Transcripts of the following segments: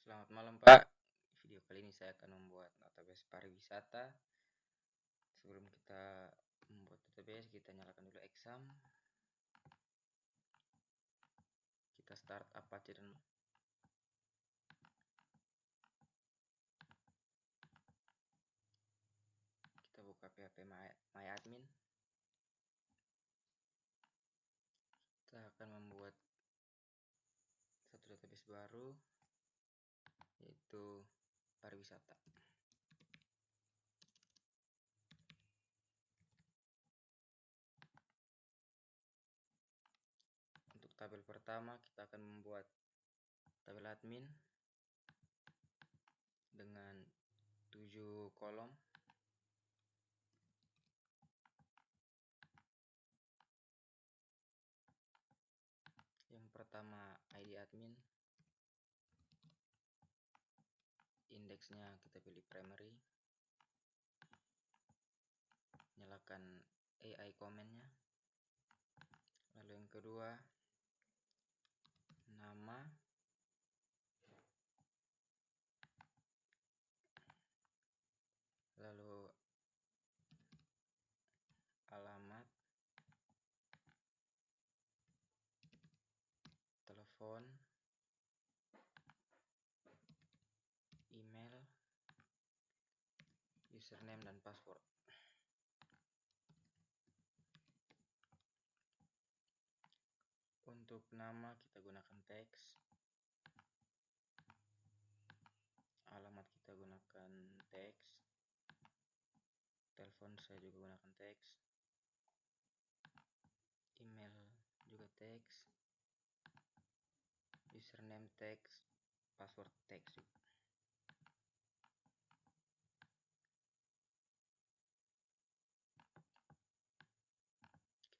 Selamat malam Pak. Video kali ini saya akan membuat database pariwisata. Sebelum kita membuat database, kita nyalakan dulu exam. Kita start Apache dan kita buka PHP MyAdmin. Kita akan membuat satu database baru, yaitu pariwisata. Untuk tabel pertama, kita akan membuat tabel admin dengan 7 kolom. Yang pertama ID admin, indeksnya kita pilih primary, nyalakan AI komennya. Lalu yang kedua, nama, lalu alamat, telepon, email, username, dan password. Untuk nama kita gunakan teks, alamat kita gunakan teks, telepon saya juga gunakan teks, email juga teks, username teks, password teks juga.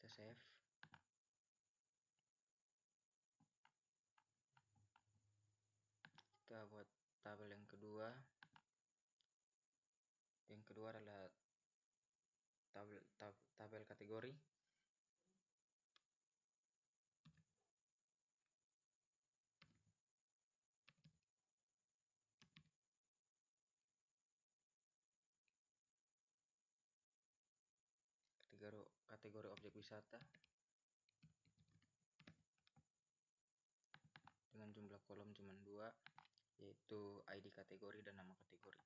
Kita save. Kita buat tabel yang kedua. Yang kedua adalah tabel kategori. Kategori objek wisata dengan jumlah kolom cuma 2, yaitu ID kategori dan nama kategori.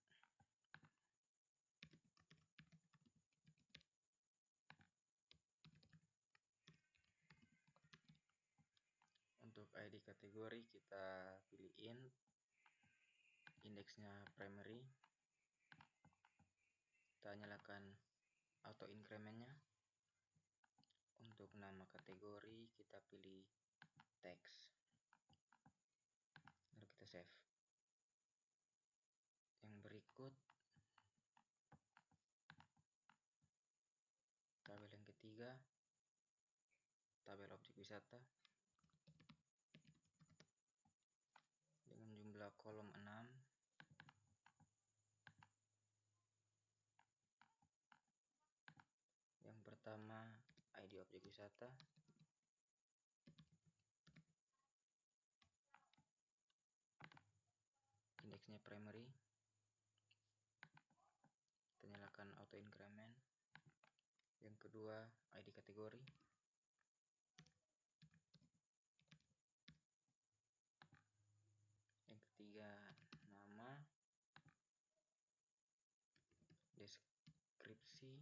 Untuk ID kategori kita pilih int, indeksnya primary, kita nyalakan auto incrementnya. Untuk nama kategori kita pilih teks, lalu kita save. Yang berikut tabel yang ketiga, tabel objek wisata dengan jumlah kolom 6. Yang pertama ID objek wisata, indeksnya primary, kita nyalakan auto increment. Yang kedua ID kategori, yang ketiga nama, deskripsi,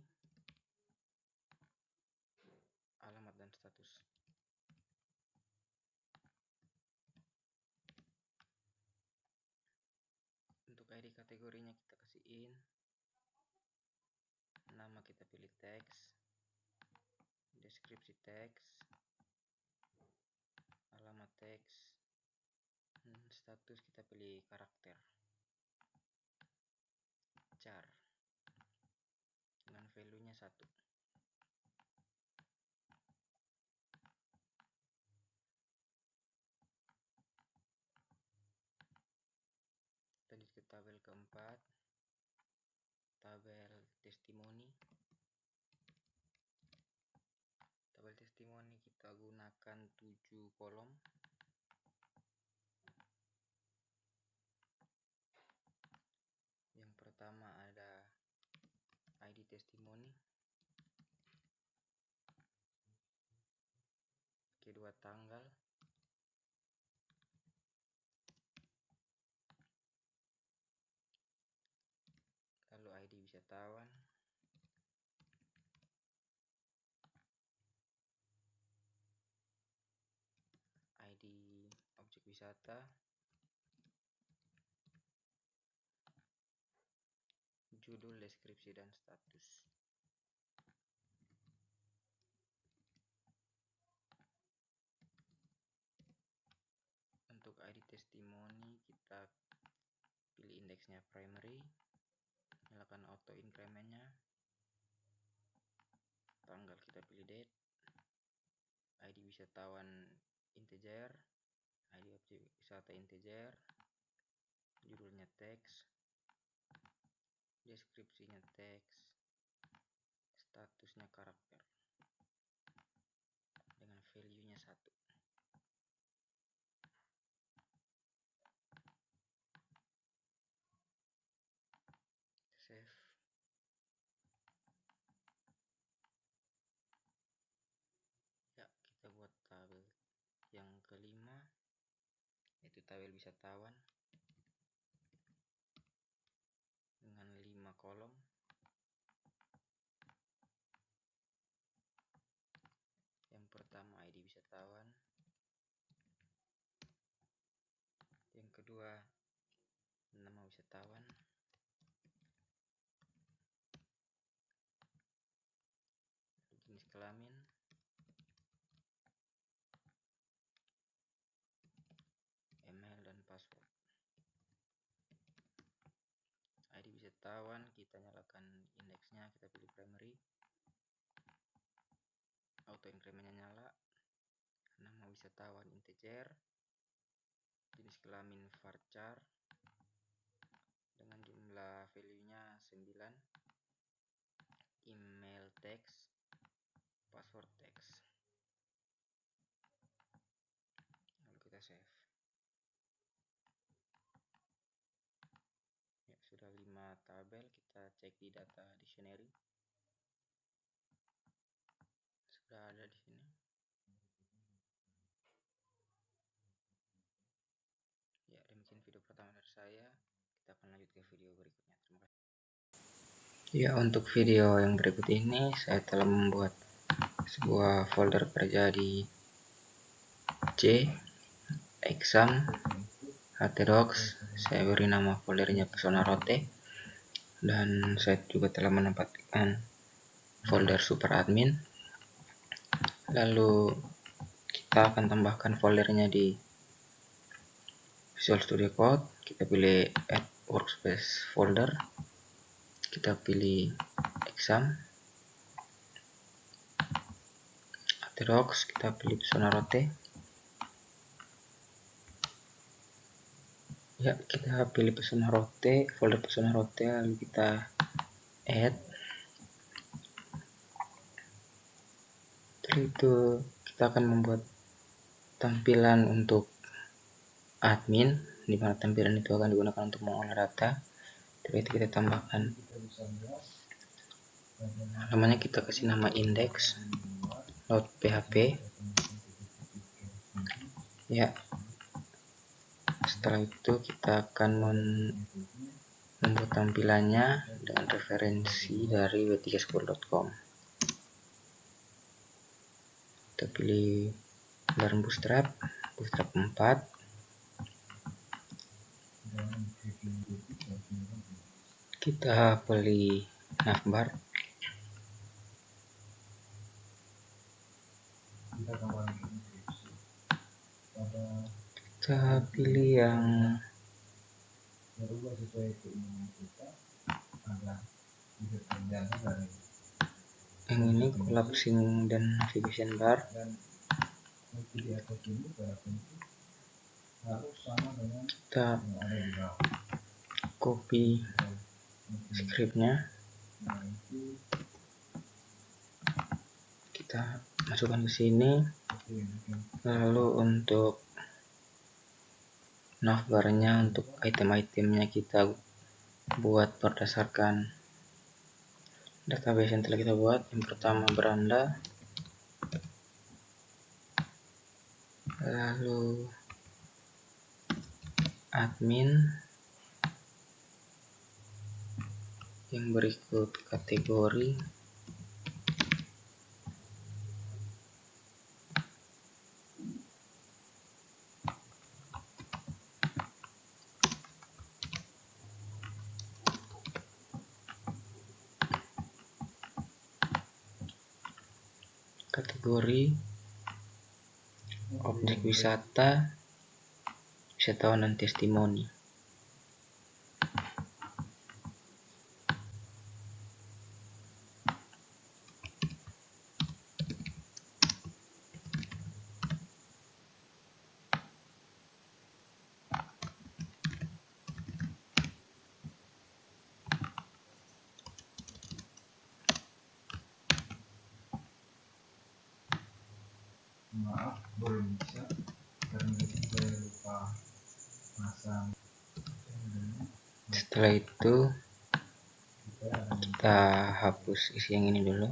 alamat, dan status. Untuk ID kategorinya kita kasih int, nama kita pilih teks, deskripsi teks, alamat teks, status kita pilih karakter char dengan value nya 1. Lanjut ke tabel keempat, tabel testimoni. Tabel testimoni kita gunakan 7 kolom. testimoni, kedua tanggal, lalu ID wisatawan, ID objek wisata, judul, deskripsi, dan status. Untuk ID testimoni kita pilih indeksnya primary, nyalakan auto incrementnya, tanggal kita pilih date, ID wisatawan integer, ID objek wisata integer, judulnya teks, deskripsinya teks, statusnya karakter dengan value-nya 1. Save. Ya, kita buat tabel yang kelima, yaitu tabel wisatawan dengan 5 kolom. Yang pertama ID wisatawan, yang kedua nama wisatawan, jenis kelamin, email, dan password. ID wisatawan kita nyalakan indeksnya, kita pilih primary, auto incrementnya nyala, nama wisatawan integer, jenis kelamin varchar dengan jumlah value-nya 9, email teks, password teks. Lalu kita save. Ya, sudah 5 tabel, kita cek di data dictionary. Sudah ada di sini. Ya, demikian video pertama dari saya. Kita akan lanjut ke video berikutnya. Terima kasih. Ya, untuk video yang berikut ini saya telah membuat sebuah folder kerja di C, exam, htdocs. Saya beri nama foldernya Pesona Rote, dan saya juga telah menempatkan folder super admin. Lalu kita akan tambahkan foldernya di Visual Studio Code. Kita pilih add workspace folder, kita pilih exam, htdocs, kita pilih Pesona Rote. Ya, kita pilih Pesona Rote, folder Pesona Rote, lalu kita add. Setelah itu kita akan membuat tampilan untuk admin, di mana tampilan itu akan digunakan untuk mengolah data. Setelah itu kita tambahkan namanya, kita kasih nama index.php. Ya, setelah itu kita akan membuat tampilannya dengan referensi dari w3school.com. Kita pilih barang bootstrap 4. Kita pilih navbar. Kita pilih yang ini, collapsing dan navigation bar. Kita copy scriptnya, kita masukkan ke sini. Lalu untuk navbarnya, untuk item-itemnya kita buat berdasarkan database yang telah kita buat. Yang pertama beranda, lalu admin, yang berikut kategori, objek wisata, wisatawan dan testimoni. Maaf, belum bisa karena saya lupa pasang. Setelah itu kita hapus isi yang ini dulu.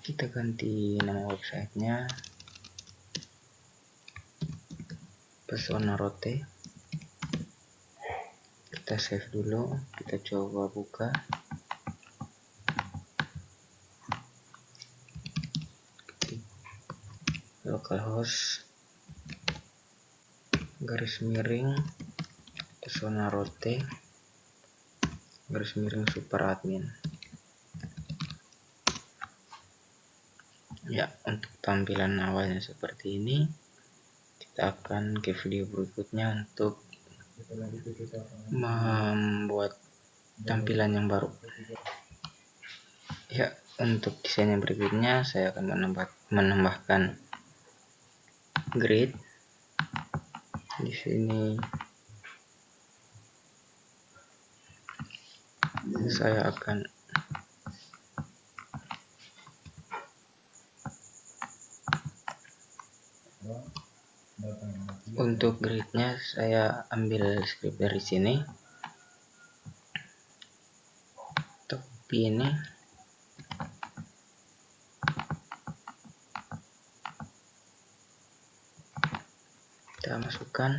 Kita ganti nama websitenya Pesona Rote. Kita save dulu, kita coba buka. Localhost /Pesona Rote /superadmin. Ya, untuk tampilan awalnya seperti ini. Kita akan ke video berikutnya untuk membuat tampilan yang baru. Ya, untuk desain yang berikutnya saya akan menambahkan grid. Di sini saya akan untuk gridnya saya ambil script dari sini. Copy ini. Kita masukkan.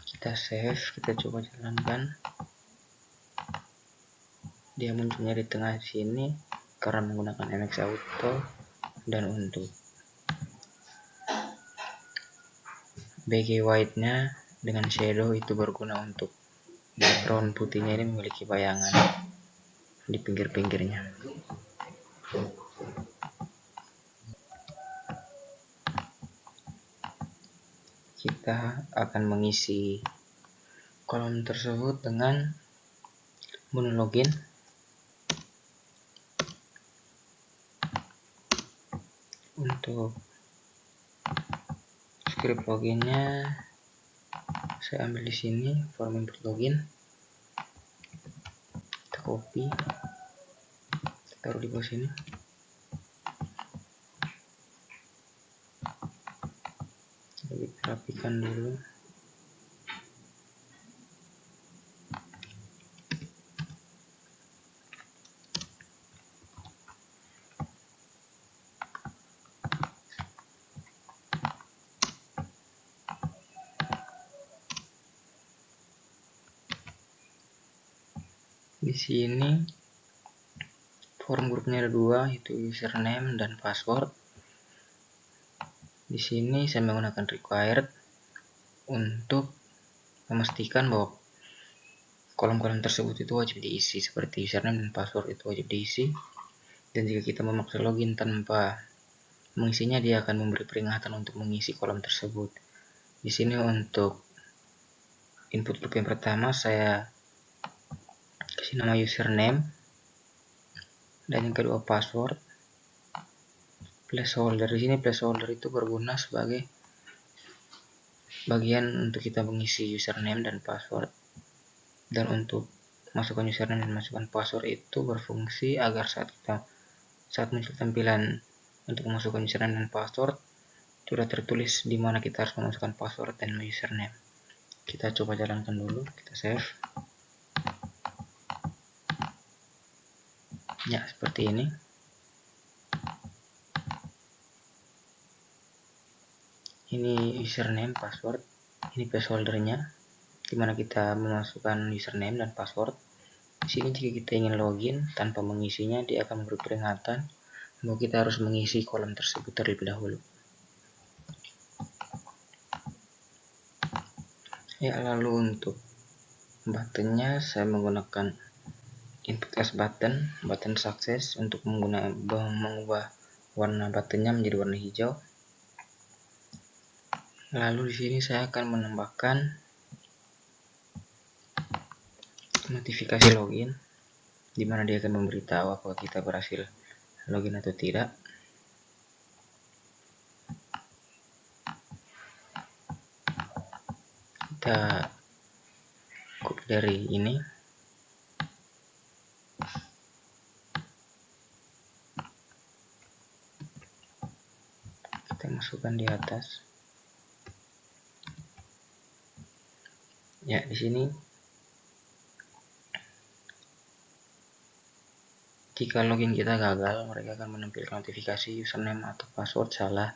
Kita save, kita coba jalankan. Dia munculnya di tengah sini karena menggunakan MX Auto. Dan untuk BG white nya dengan shadow itu berguna untuk background putihnya ini memiliki bayangan di pinggir-pinggirnya. Kita akan mengisi kolom tersebut dengan menu login. Untuk script loginnya saya ambil di sini, form input login. Kita copy, kita taruh di bawah sini. Kita rapikan dulu. Di sini form grupnya ada dua, yaitu username dan password. Di sini saya menggunakan required untuk memastikan bahwa kolom-kolom tersebut itu wajib diisi, seperti username dan password itu wajib diisi. Dan jika kita memaksa login tanpa mengisinya, dia akan memberi peringatan untuk mengisi kolom tersebut. Di sini untuk input grup yang pertama saya kasih nama username, dan yang kedua password. Placeholder, di sini placeholder itu berguna sebagai bagian untuk kita mengisi username dan password. Dan untuk masukkan username dan masukkan password itu berfungsi agar saat muncul tampilan untuk memasukkan username dan password sudah tertulis di mana kita harus memasukkan password dan username. Kita coba jalankan dulu, kita save. Ya, seperti ini. Ini username, password. Ini placeholder-nya, di mana kita memasukkan username dan password. Di sini jika kita ingin login tanpa mengisinya, dia akan memberi peringatan bahwa kita harus mengisi kolom tersebut terlebih dahulu. Ya, lalu untuk buttonnya saya menggunakan input as button sukses untuk mengubah warna buttonnya menjadi warna hijau. Lalu di sini saya akan menambahkan notifikasi login, di mana dia akan memberitahu apakah kita berhasil login atau tidak. Kita copy dari ini. Kita masukkan di atas. Ya, di sini jika login kita gagal, mereka akan menampilkan notifikasi username atau password salah.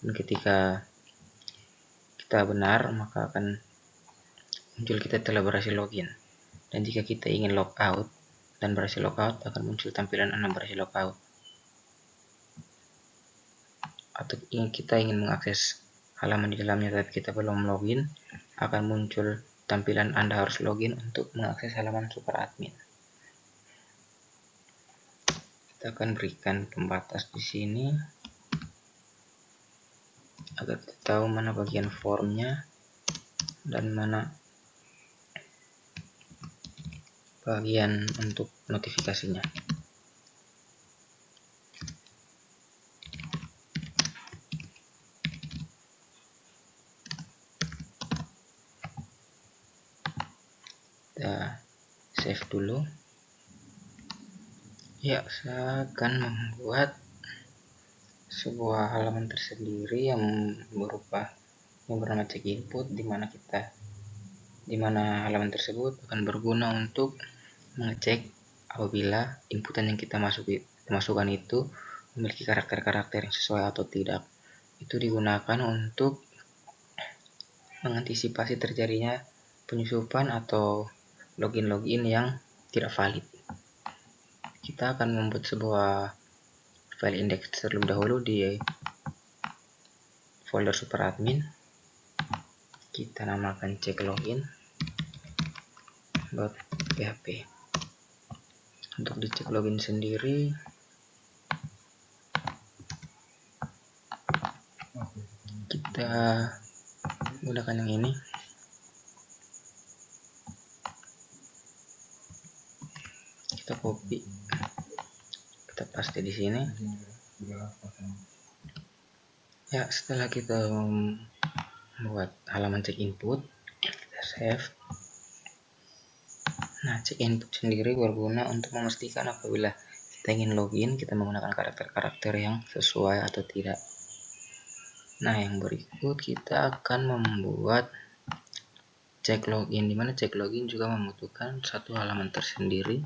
Dan ketika kita benar, maka akan muncul kita telah berhasil login. Dan jika kita ingin logout dan berhasil logout, akan muncul tampilan Anda berhasil logout. Atau kita ingin mengakses halaman di dalamnya tapi kita belum login, akan muncul tampilan Anda harus login untuk mengakses halaman super admin. Kita akan berikan pembatas di sini agar kita tahu mana bagian formnya dan mana bagian untuk notifikasinya. Kita save dulu. Ya, saya akan membuat sebuah halaman tersendiri yang bernama check input, di mana halaman tersebut akan berguna untuk mengecek apabila inputan yang kita masukkan itu memiliki karakter-karakter yang sesuai atau tidak. Itu digunakan untuk mengantisipasi terjadinya penyusupan atau login yang tidak valid. Kita akan membuat sebuah file index terlebih dahulu di folder super admin. Kita namakan checklogin.php. Untuk di cek login sendiri, kita gunakan yang ini. Kita copy, kita paste di sini. Ya, setelah kita membuat halaman check input, kita save. Nah, check input sendiri berguna untuk memastikan apabila kita ingin login, kita menggunakan karakter-karakter yang sesuai atau tidak. Nah, yang berikut kita akan membuat check login, di mana check login juga membutuhkan satu halaman tersendiri.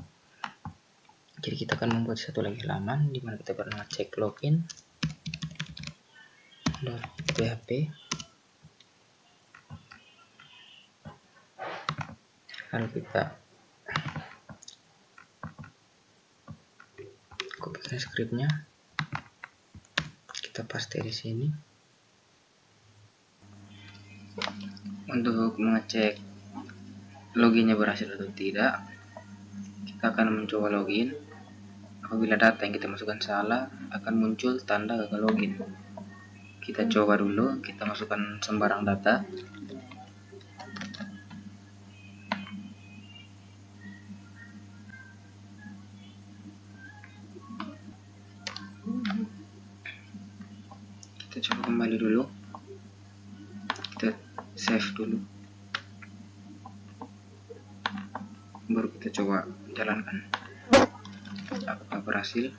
Jadi kita akan membuat satu lagi halaman di mana kita bernama checklogin.php. Lalu kita kopikan skripnya, kita paste di sini. Untuk mengecek loginnya berhasil atau tidak, kita akan mencoba login. Apabila data yang kita masukkan salah, akan muncul tanda gagal login. Kita coba dulu, kita masukkan sembarang data. Kita coba kembali dulu, kita save dulu. baru kita coba jalankan apakah berhasil.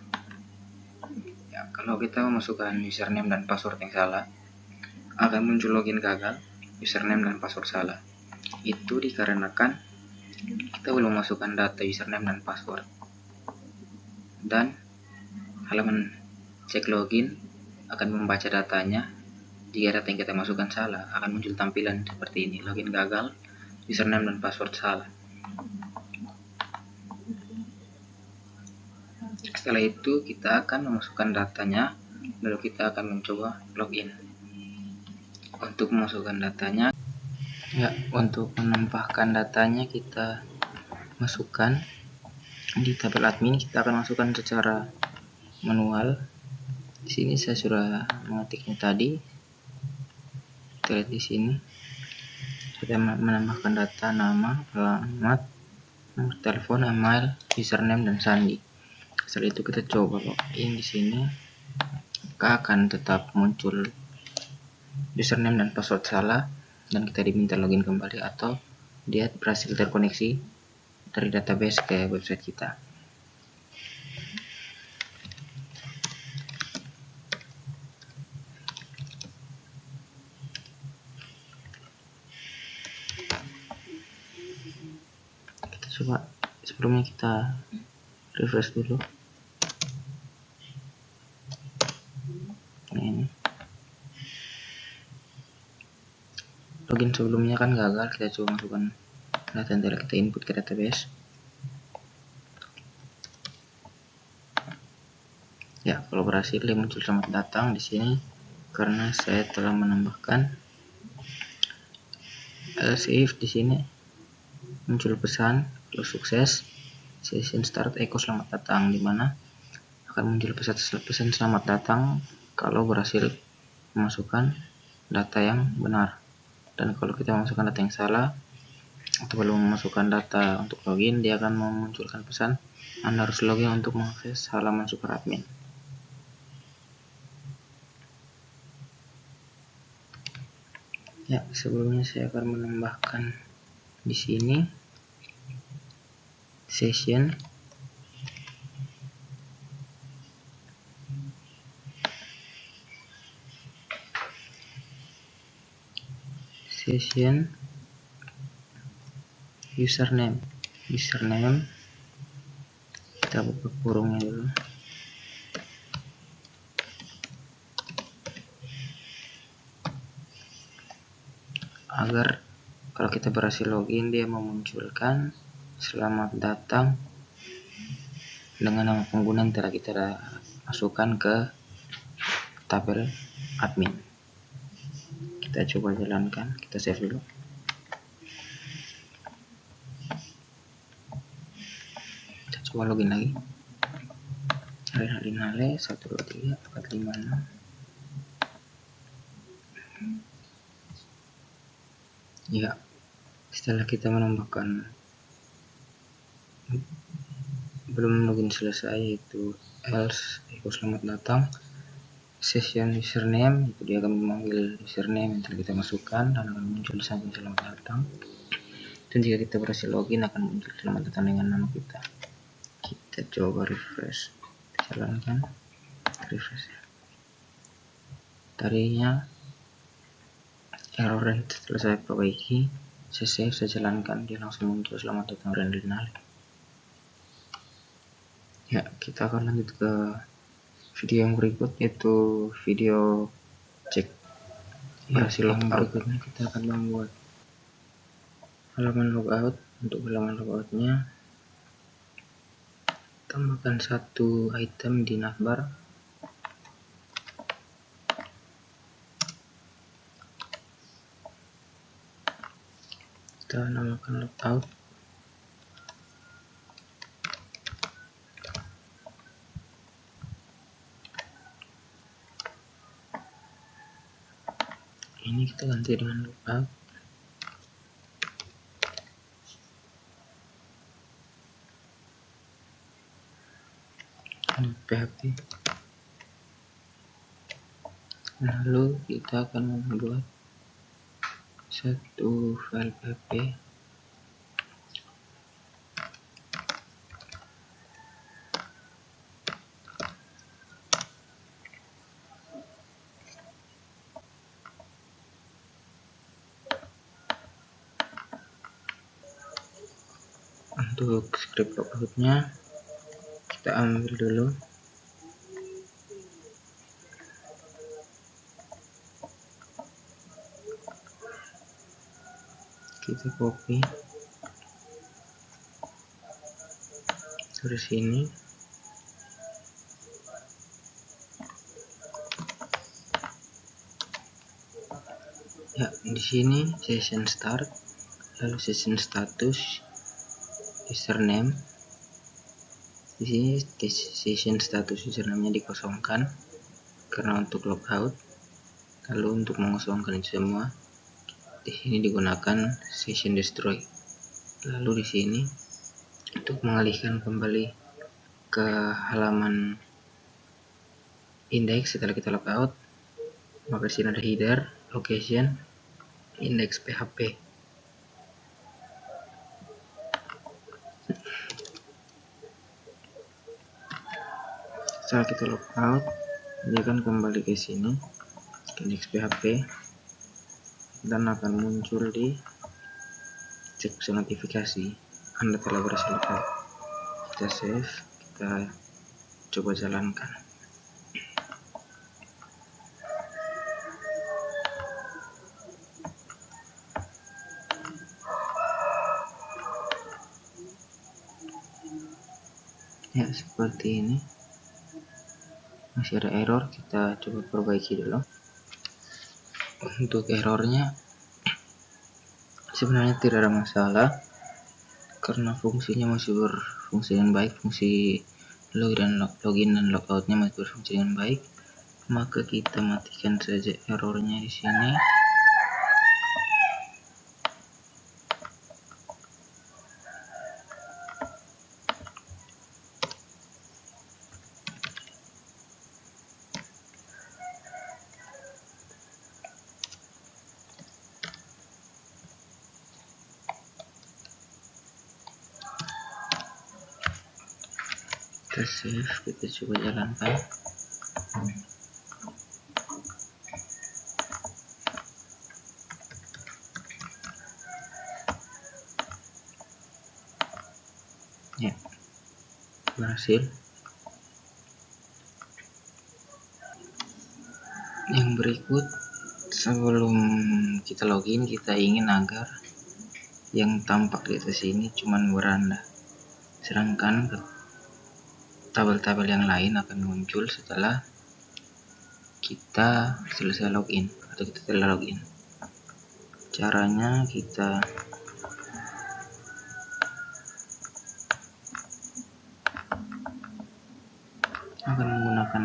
Ya, kalau kita memasukkan username dan password yang salah, akan muncul login gagal, username dan password salah. Itu dikarenakan kita belum memasukkan data username dan password. Dan halaman cek login akan membaca datanya. Jika data yang kita masukkan salah, akan muncul tampilan seperti ini, login gagal, username dan password salah. Setelah itu kita akan memasukkan datanya, lalu kita akan mencoba login. Untuk memasukkan datanya, ya, untuk menambahkan datanya kita masukkan di tabel admin. Kita akan masukkan secara manual. Di sini saya sudah mengetiknya tadi. Kita lihat di sini. Kita menambahkan data nama, alamat, nomor telepon, email, username dan sandi. Setelah itu kita coba login di sini. Maka akan tetap muncul username dan password salah dan kita diminta login kembali, atau dia berhasil terkoneksi dari database ke website kita. Kita coba, sebelumnya kita refresh dulu. Nah, ini login sebelumnya kan gagal, kita coba masukkan data yang telah kita input ke database. Ya, kalau berhasil dia muncul selamat datang di sini karena saya telah menambahkan else if. Di sini muncul pesan kalau sukses session start echo selamat datang, di mana akan muncul pesan selamat datang kalau berhasil memasukkan data yang benar. Dan kalau kita memasukkan data yang salah atau belum memasukkan data untuk login, dia akan memunculkan pesan Anda harus login untuk mengakses halaman super admin. Ya, sebelumnya saya akan menambahkan di sini session username kita buka kurungnya dulu. Agar kalau kita berhasil login, dia memunculkan selamat datang dengan nama pengguna yang telah kita masukkan ke tabel admin. Kita coba jalankan, kita save dulu. Kita coba login lagi. Halinale 123 456. Ya, setelah kita menambahkan belum login selesai, yaitu else echo selamat datang, session username, itu dia akan memanggil username yang telah kita masukkan dan akan muncul di samping selamat datang. Dan jika kita berhasil login, akan muncul selamat datang dengan nama kita. Kita coba refresh, kita jalankan refresh. Tadinya error rate setelah saya perbaiki, saya save, saya jalankan, dia langsung muncul selamat datang Halinale. Ya, kita akan lanjut ke video yang berikut, yaitu video cek berhasil logout. Berikutnya kita akan membuat halaman logout. Untuk halaman logoutnya, tambahkan satu item di navbar. Kita namakan logout. Ini kita ganti dengan logout. PHP. Lalu kita akan membuat satu file PHP Untuk script logoutnya kita ambil dulu, kita copy dari sini. Ya, di sini session start, lalu session status, username. Di sini session status username-nya dikosongkan karena untuk logout. Lalu untuk mengosongkan itu semua, di sini digunakan session destroy. Lalu di sini untuk mengalihkan kembali ke halaman index setelah kita logout, maka di sini ada header, location, index PHP. Setelah kita logout, dia akan kembali ke sini, ke index PHP, dan akan muncul di cek notifikasi Anda telah berhasil logout. Kita save, kita coba jalankan. Ya, seperti ini. Masih ada error, kita coba perbaiki dulu. Untuk errornya sebenarnya tidak ada masalah karena fungsinya masih berfungsi dengan baik, fungsi login dan logoutnya masih berfungsi dengan baik. Maka kita matikan saja errornya di sini. Kita save, kita coba jalankan. Ya, berhasil. Yang berikut, sebelum kita login, kita ingin agar yang tampak di atas ini cuman beranda, sedangkan tabel-tabel yang lain akan muncul setelah kita selesai login atau kita telah login. Caranya kita akan menggunakan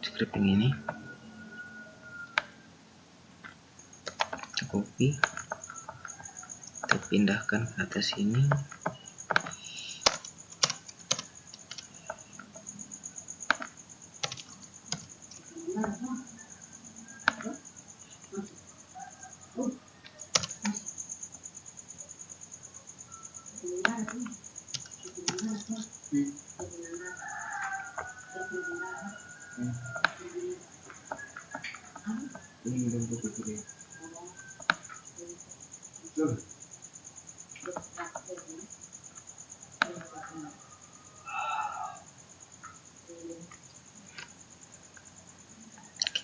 scripting ini. Kita copy, kita pindahkan ke atas sini.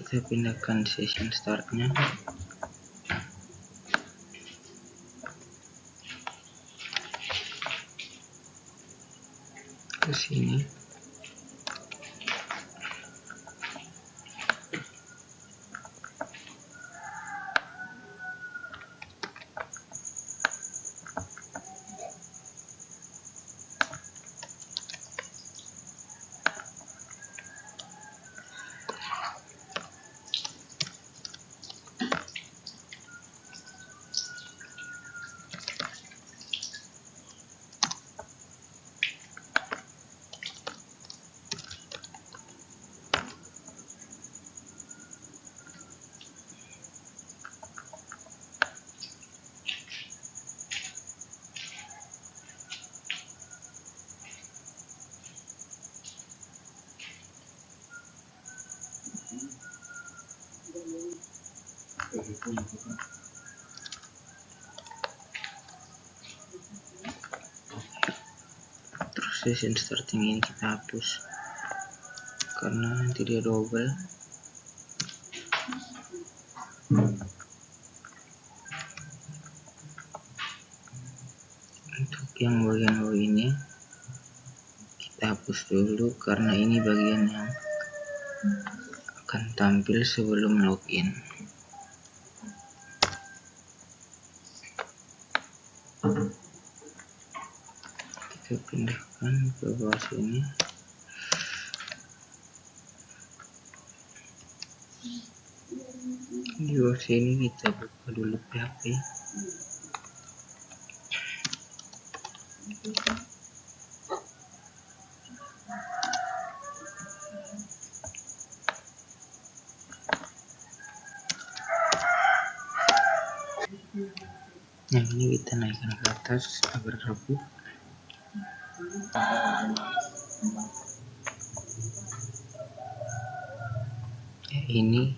Kita pindahkan session startnya ke sini. session starting ini kita hapus karena nanti dia double. Untuk yang bagian ini kita hapus dulu karena ini bagian yang akan tampil sebelum login. Kita pindahkan ke bawah sini. Di bawah sini kita buka dulu PHP. Nah, ini kita naikkan ke atas agar rapi. Ini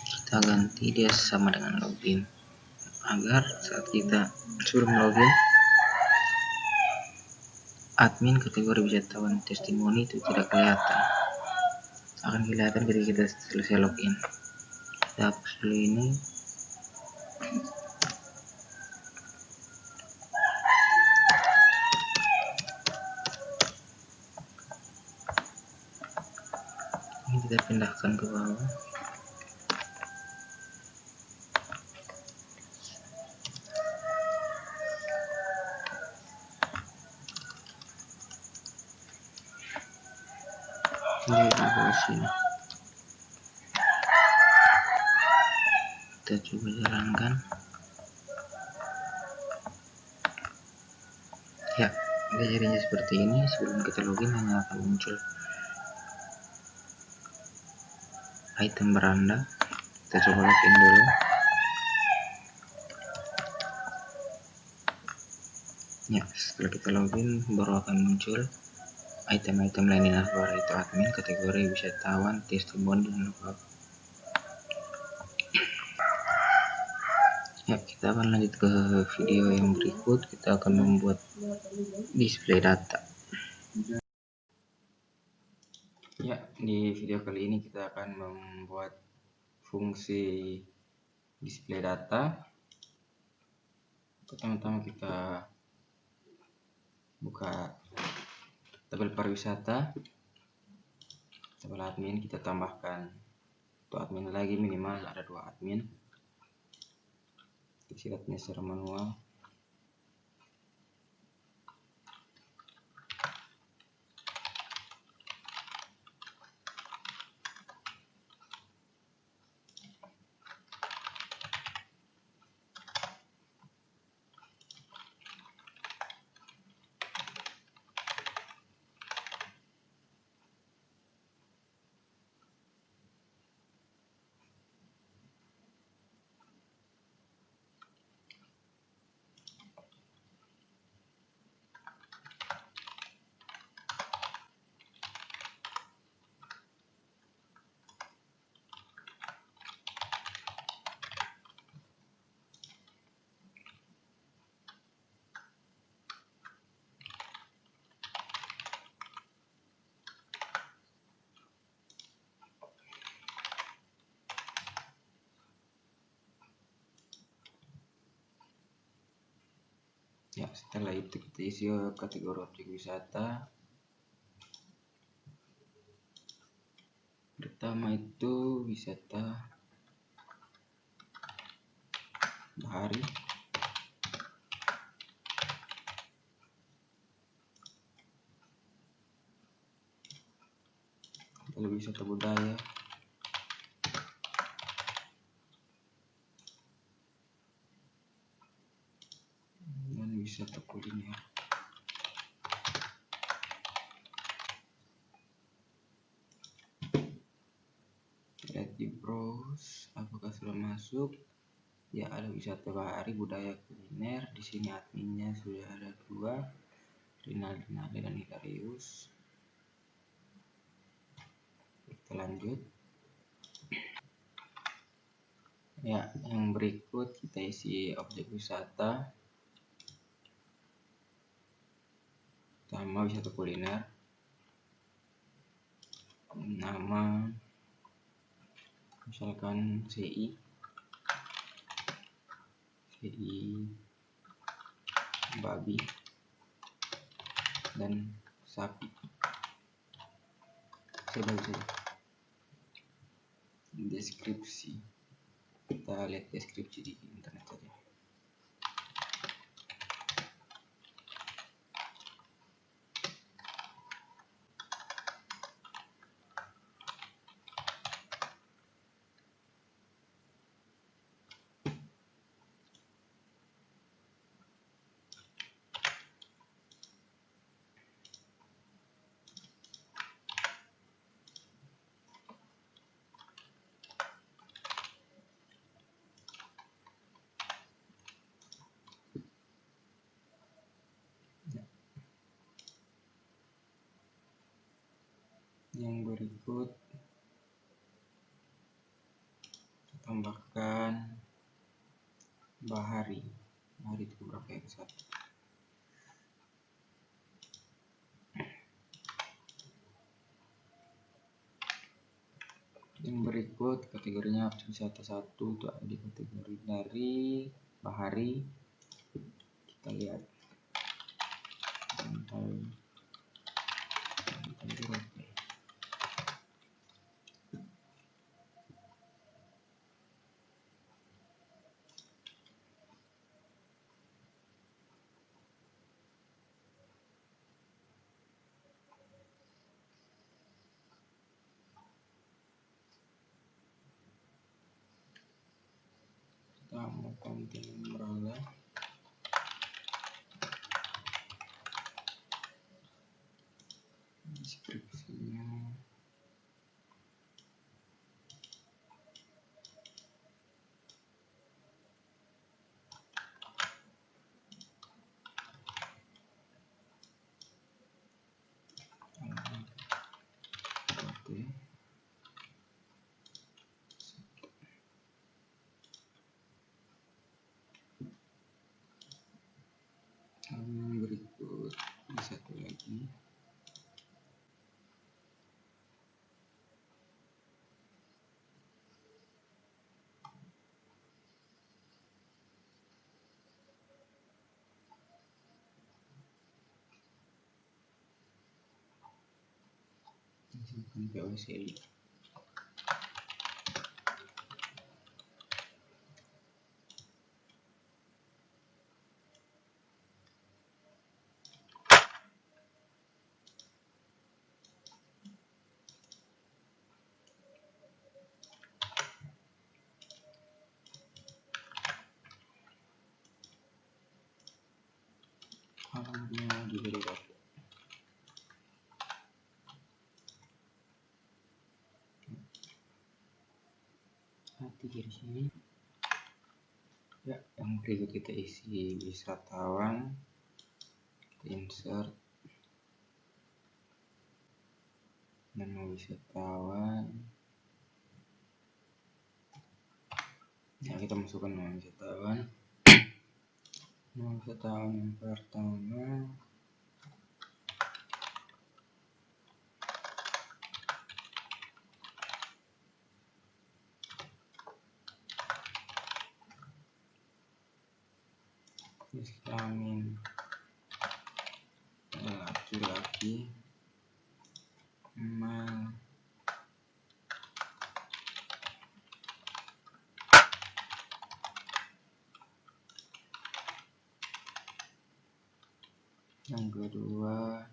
kita ganti dia sama dengan login agar saat kita sebelum login admin kategori wisatawan testimoni itu tidak kelihatan, akan kelihatan ketika kita selesai login. Kita hapus dulu ini. Ini kita pindahkan ke bawah. Ini di bawah sini. Kita coba jalankan. Ya, kita jadinya seperti ini. Sebelum kita login hanya akan muncul item beranda. Kita coba login dulu. Ya, setelah kita login baru akan muncul item-item lain yang luar, itu admin kategori wisatawan testimoni dan lookup. Ya, kita akan lanjut ke video yang berikut. Kita akan membuat display data. Ya, di video kali ini kita akan membuat fungsi display data. Pertama-tama kita buka tabel pariwisata, tabel admin, kita tambahkan untuk admin lagi, minimal ada 2 admin. Kita admin secara manual. Ya, setelah itu kita isi kategori objek wisata. Pertama itu wisata bahari. Lalu wisata budaya. Dan wisata kuliner. Lihat di browse apakah sudah masuk. Ya, ada wisata bahari, budaya, kuliner. Di sini adminnya sudah ada 2, Rinaldi dan Hilarius. Kita lanjut. Ya, yang berikut kita isi objek wisata. Pertama, wisata kuliner. Nama misalkan CI babi dan sapi. Saya baca deskripsi, kita lihat deskripsi di internet saja. Yang berikut tambahkan bahari itu berapa ya, satu. Yang berikut kategorinya wisata 1 itu ada di kategori dari bahari. Kita lihat pantai Rote. Tamu Pantai Merala. Deskripsinya yang berikut di satu lagi. POCI. Alamatnya juga dipakai. Nanti di sini ya, yang berikut kita isi wisatawan, kita insert nama wisatawan. Ya, kita masukkan nama wisatawan. Nama wisatawan yang pertama kelamin laki-laki, eman. Yang kedua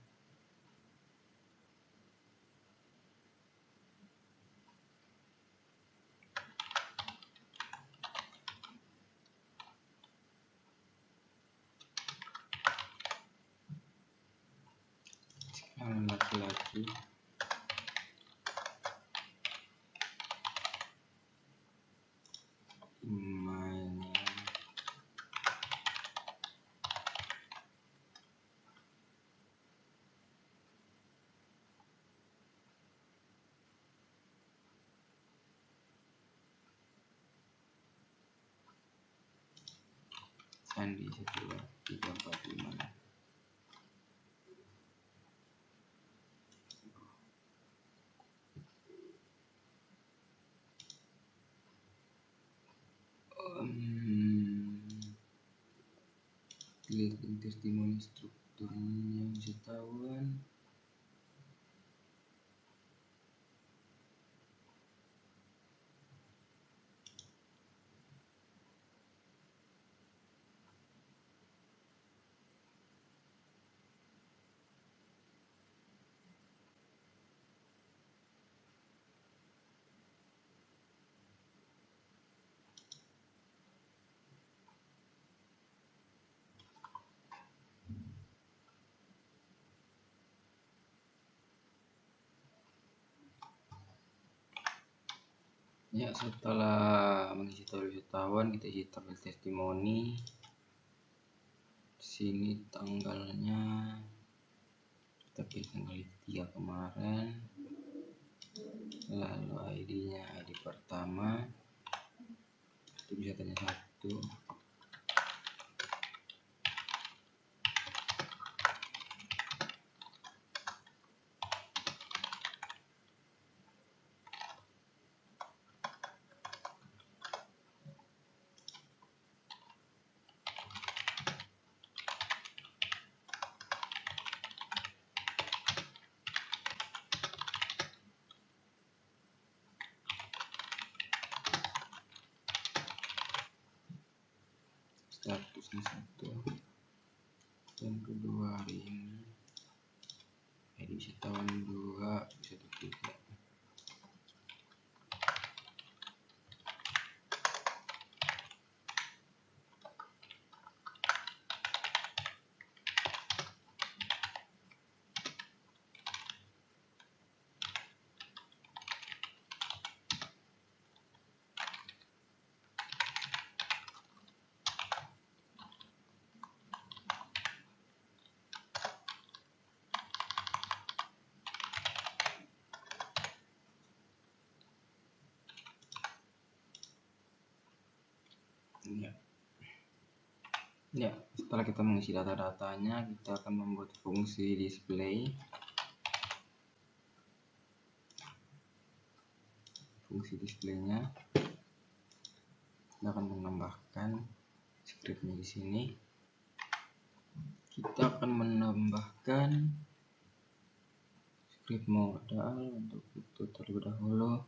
kelamin laki-laki, emannya Sandi 12345. Lihat testimoni strukturnya wisatawan. Ya, setelah mengisi tabel wisatawan, kita isi tabel testimoni. Sini tanggalnya kita pilih tanggal 3 kemarin, lalu ID-nya ID pertama, itu bisa tanya 1. Statusnya 1. Yang kedua hari ini ID wisatawan 2 bisa 3. Ya, setelah kita mengisi data-datanya, kita akan membuat fungsi display. Fungsi displaynya kita akan menambahkan scriptnya di sini. Kita akan menambahkan script modal untuk itu terlebih dahulu.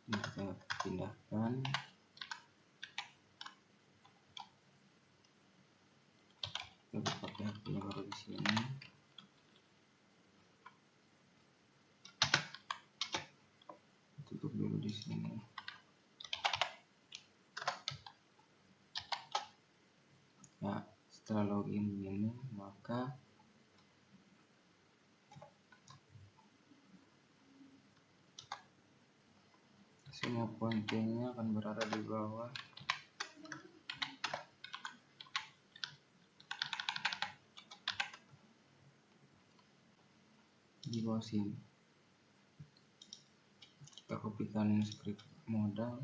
Ini kita pindahkan. Kita pakai haknya baru di sini. Tutup dulu di sini. Nah, setelah login begini, maka semua kontennya akan berada di bawah. Di bawah sini. Kita kopikan script modal.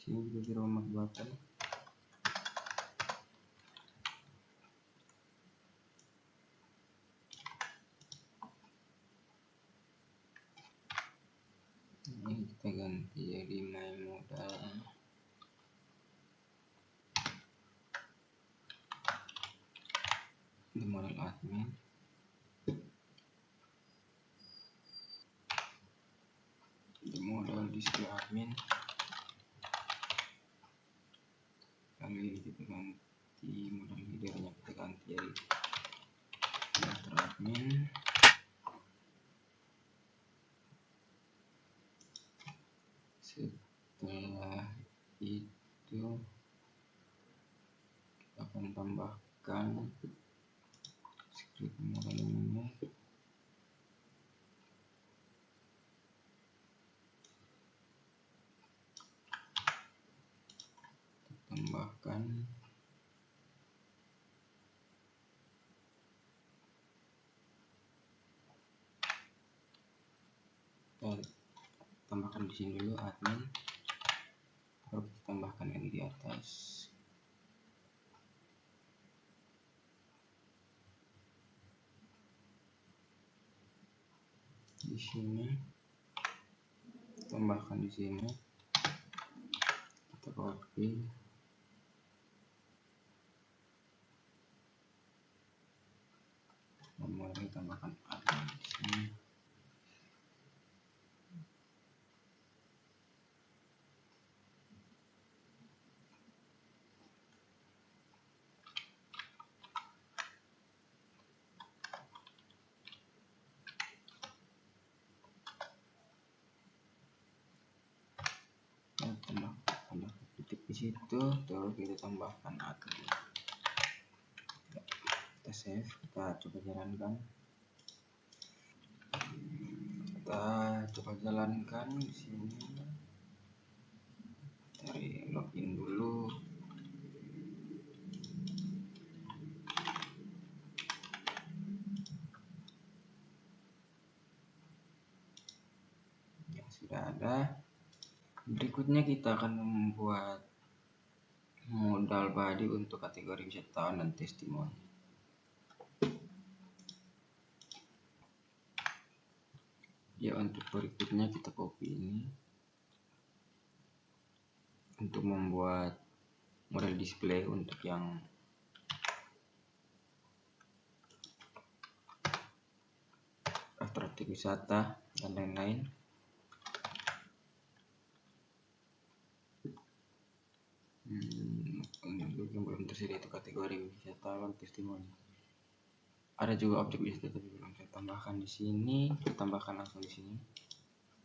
Sini juga di rumah button. Ini kita ganti jadi my modal. Di modal admin. Di modal display admin. Lalu ini kita ganti modal leadernya, kita ganti jadi daftar admin. Setelah itu kita akan tambahkan script modal ini. Tambahkan tambahkan di sini dulu admin, baru kita tambahkan lagi di atas. Di sini tambahkan, di sini kita copy, kemudian tambahkan admin di sini. Tambah titik di situ, terus kita tambahkan admin. Kita save, kita coba jalankan. Di sini. Cari login dulu. Ya, sudah ada. Berikutnya kita akan membuat modal body untuk kategori wisatawan dan testimoni. Ya, untuk berikutnya kita copy ini untuk membuat model display untuk yang daftar objek wisata dan lain-lain. Untuk yang belum tersedia itu kategori wisatawan testimoni. Ada juga objek wisata tapi belum saya tambahkan di sini. Kita tambahkan langsung di sini.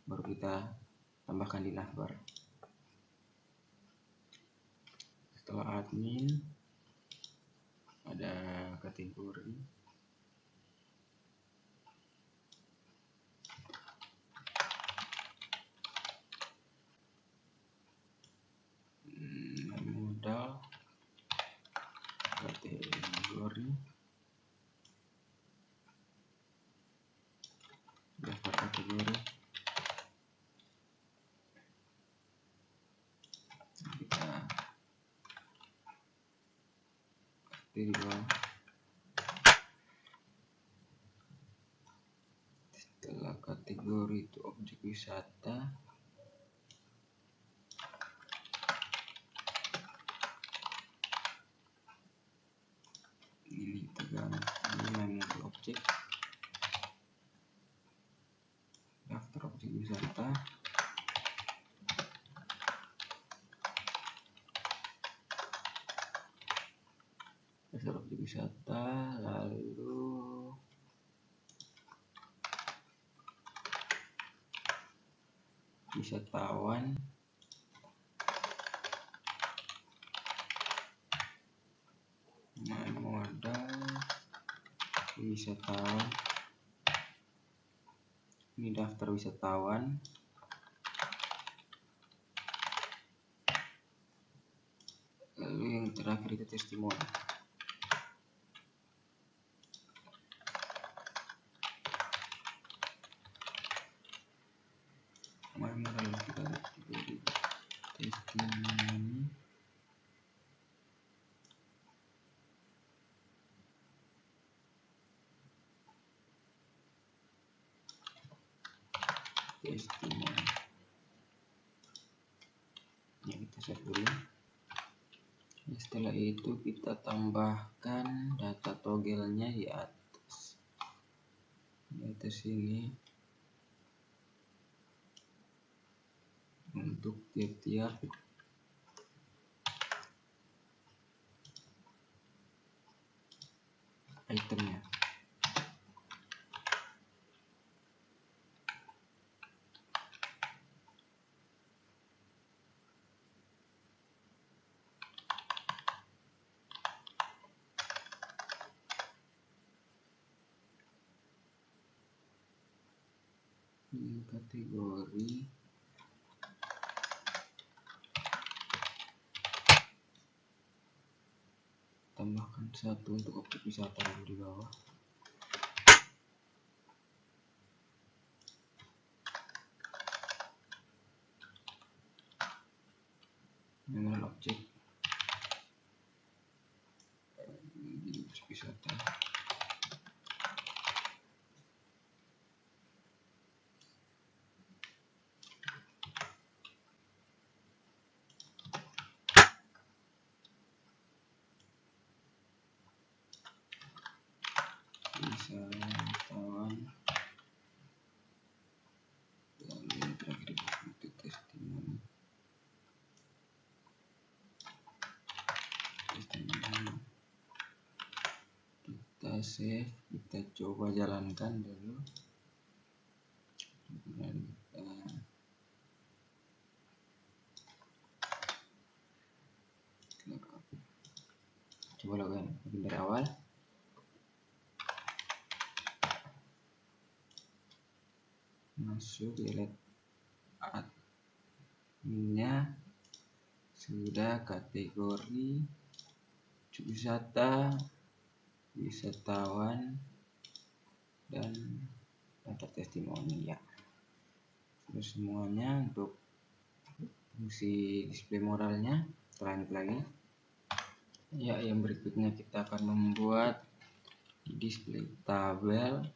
Baru kita tambahkan di navbar. Setelah admin ada kategori. Modal kategori daftar kategori, kita di bawah. Setelah kategori itu objek wisata, ini kita ganti name objek, daftar objek wisata, daftar objek wisata, lalu wisatawan, modal wisatawan, ini daftar wisatawan, lalu yang terakhir itu testimoni. Kemarin kita testimoni. Testimoni. Ya, kita save dulu. Setelah itu kita tambahkan data toggle-nya di atas. Di atas ini untuk tiap-tiap itemnya. Ini kategori tambahkan satu untuk objek wisata di bawah. Memory object jadi wisata. Wisatawan, lalu yang terakhir itu testimoni. Kita save, kita coba jalankan dulu. Kemudian kita coba login dari awal. Masuk, lihat adminnya, sudah kategori wisata, wisatawan, dan data testimoni ya. Terus semuanya. Untuk fungsi display moralnya lanjut lagi ya. Yang berikutnya kita akan membuat display tabel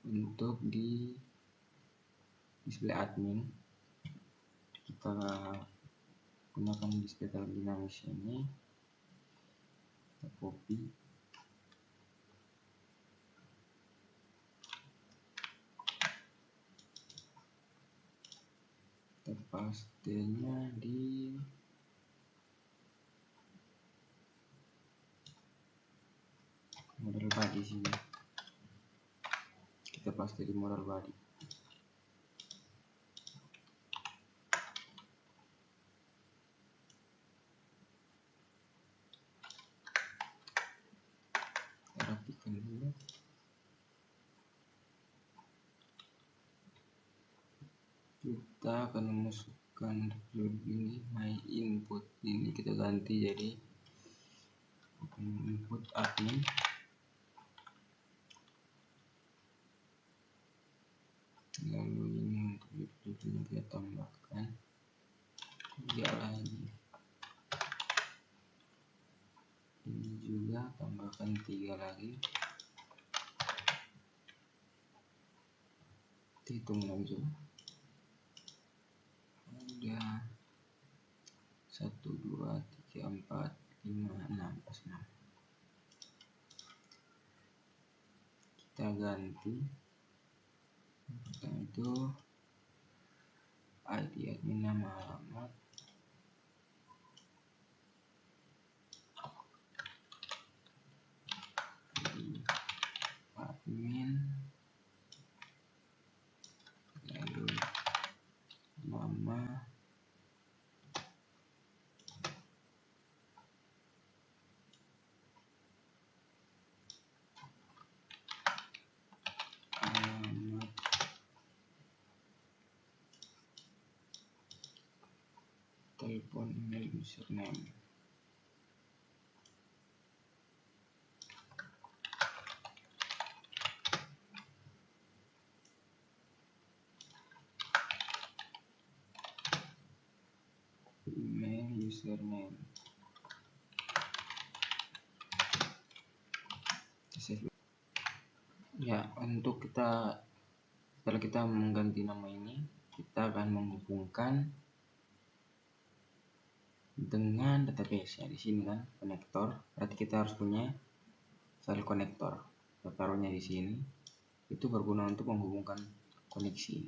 untuk di display admin. Kita gunakan display tabel dinamis ini, kita copy, kita pastenya di model body sini. Kita paste di model body. Rapikan dulu. Kita akan memasukkan ini my input ini, kita ganti jadi input admin. Lalu ini untuk judulnya kita tambahkan 3 lagi. Ini juga tambahkan 3 lagi. Kita hitung lagi coba. Ada 1, 2, 3, 4, 5, 6 pas 6. Kita ganti itu ID admin, nama, alamat, admin, lalu nama, alamat, telepon, email, username. Email, username. Ya, untuk setelah kita mengganti nama ini, kita akan menghubungkan dengan database ya. Di sini kan konektor, berarti kita harus punya file konektor. Kita taruhnya di sini. Itu berguna untuk menghubungkan koneksi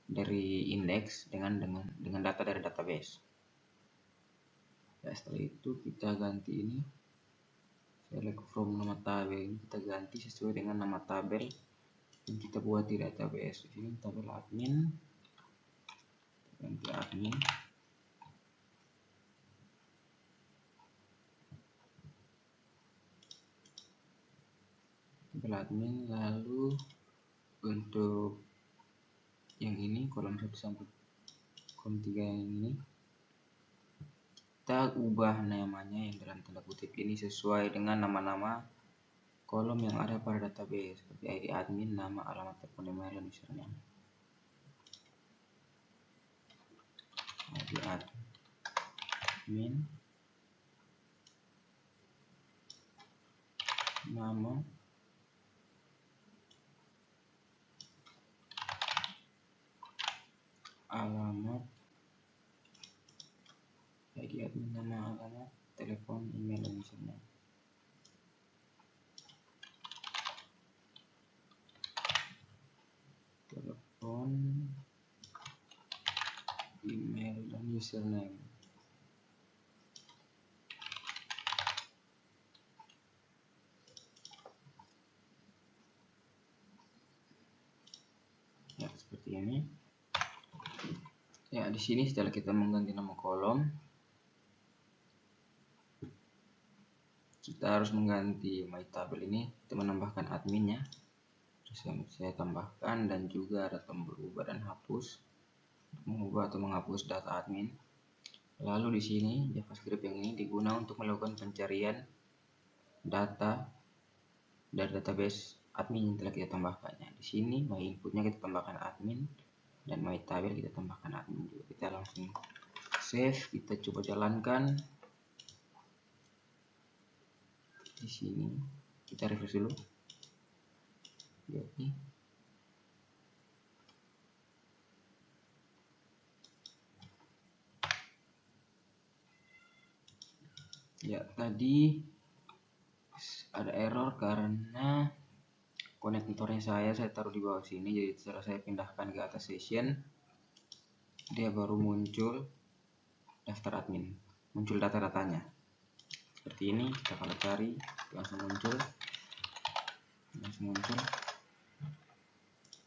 dari indeks dengan data dari database. Ya, setelah itu kita ganti ini, select from nama tabel, kita ganti sesuai dengan nama tabel yang kita buat di database. Di sini tabel admin, ganti admin. Tabel admin, lalu untuk yang ini kolom 1 sampai kolom 3 yang ini kita ubah namanya yang dalam tanda kutip ini sesuai dengan nama-nama kolom yang ada pada database seperti ID admin, nama, alamat, telepon, email, dan username. ID admin. admin, nama, alamat, ID admin, nama, alamat, telepon, email, dan username. Telepon, email, dan username. Ya, seperti ini. Ya, di sini setelah kita mengganti nama kolom, kita harus mengganti my tabel ini. Kita menambahkan adminnya. Saya tambahkan, dan juga ada tombol ubah dan hapus, mengubah atau menghapus data admin. Lalu di sini JavaScript yang ini digunakan untuk melakukan pencarian data dari database admin yang telah kita tambahkannya. Di sini my inputnya kita tambahkan admin, dan my tabel kita tambahkan admin juga. Kita langsung save, kita coba jalankan. Di sini kita refresh dulu. Jadi ya, tadi ada error karena konektornya saya taruh di bawah sini. Jadi setelah saya pindahkan ke atas session, dia baru muncul daftar admin, muncul data-datanya seperti ini. Kita kalau cari langsung muncul.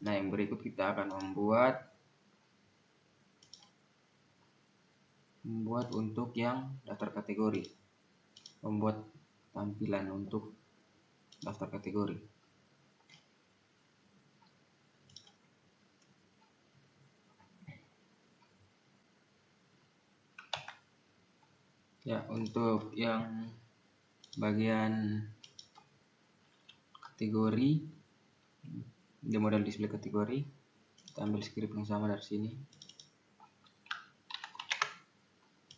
Nah, yang berikut kita akan membuat untuk yang daftar kategori, membuat tampilan untuk daftar kategori. Ya, untuk yang bagian kategori, di model display kategori, kita ambil script yang sama dari sini,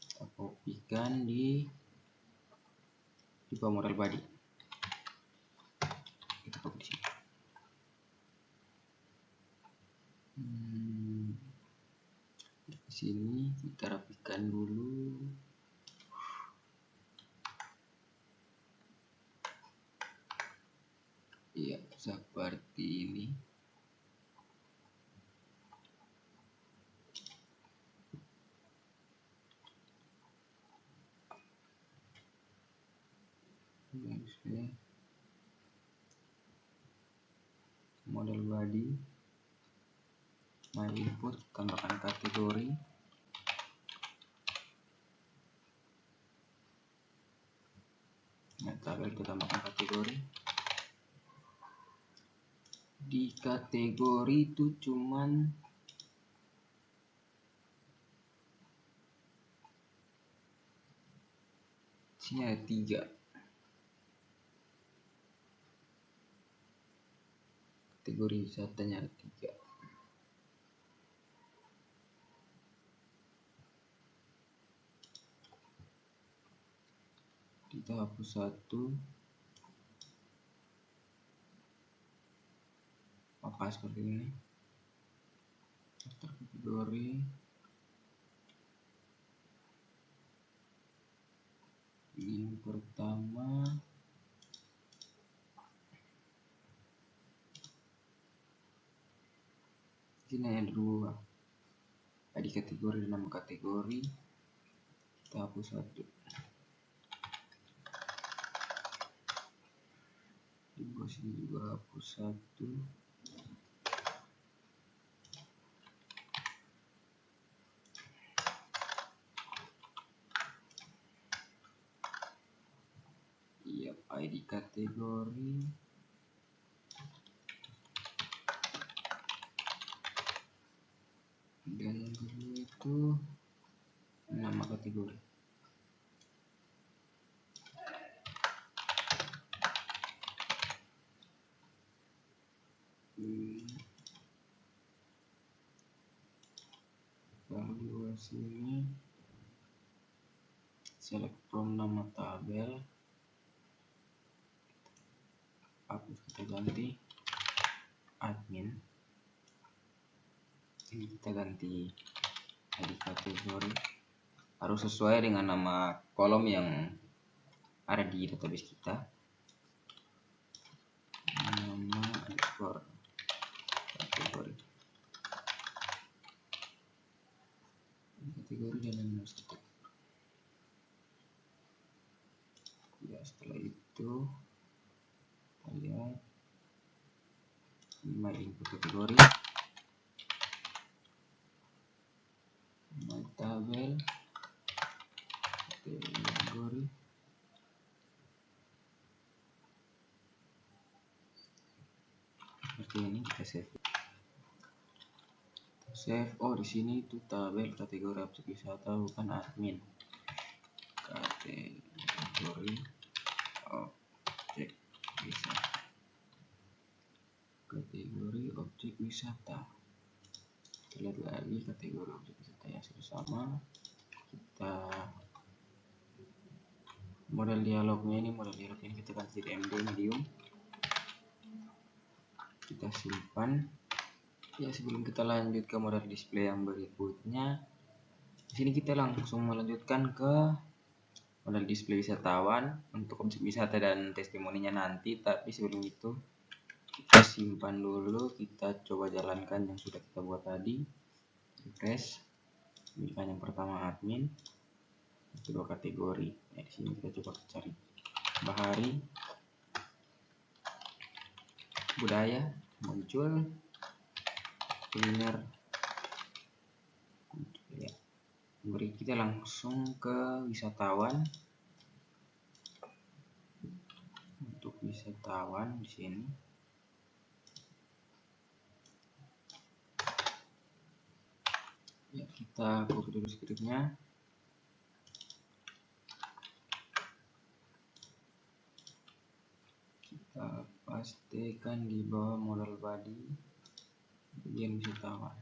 kita kopikan di bawah model body, kita copy di sini. Di sini kita rapikan dulu. Ya, seperti ini. Model body, my input, tambahkan kategori, nah, tabel kita tambahkan kategori. Di kategori itu cuman sini ada 3 kategori, wisatanya ada 3. Kita hapus 1, apakah seperti ini. Daftar kategori, yang pertama sini ada 2, ID kategori dan nama kategori. Kita hapus 1. Di bawah sini juga hapus 1. Iya, ID kategori, dan yang kedua itu nama kategori. Lalu di bawah sini select from nama tabel, hapus, kita ganti admin, ini kita ganti ID kategori, harus sesuai dengan nama kolom yang ada di database kita, nama underscore kategori dan administratif. Ya, setelah itu kita lihat my input kategori, my tabel kategori, seperti ini. Kita save. Oh, di sini itu tabel kategori objek wisata, bukan admin. Kategori objek wisata. Kategori objek wisata. Kita lihat lagi kategori objek wisata yang sama. Kita model dialognya ini, kita ganti MD medium. Kita simpan. Ya, sebelum kita lanjut ke model display yang berikutnya, di sini kita langsung melanjutkan ke model display wisatawan untuk objek wisata dan testimoninya nanti. Tapi sebelum itu kita simpan dulu, kita coba jalankan yang sudah kita buat tadi. Refresh. Yang pertama admin, yang kedua kategori. Nah, di sini kita coba cari bahari, budaya, muncul, kuliner. Ya, beri kita langsung ke wisatawan. Untuk wisatawan di sini ya, kita copy dulu skripnya. Kita pastikan di bawah model body bagian wisatawan.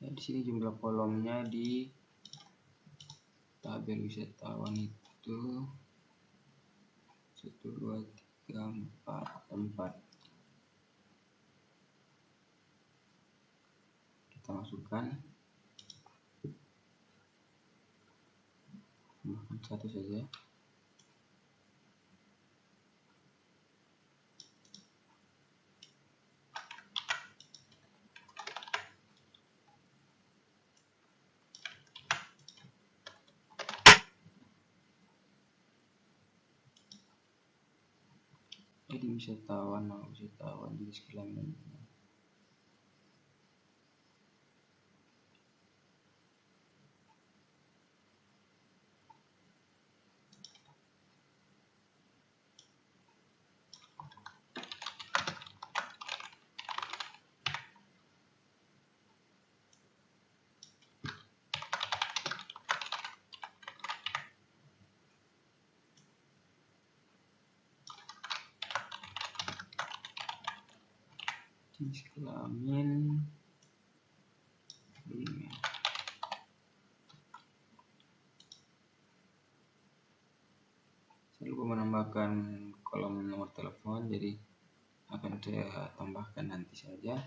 Ya, di sini jumlah kolomnya di tabel wisatawan itu 1, 2, 3, 4. Kita masukkan, tambahkan 1 saja. Jadi wisatawan di sekeliling. Jenis kelamin ini. Saya lupa menambahkan kolom nomor telepon, jadi akan saya tambahkan nanti saja.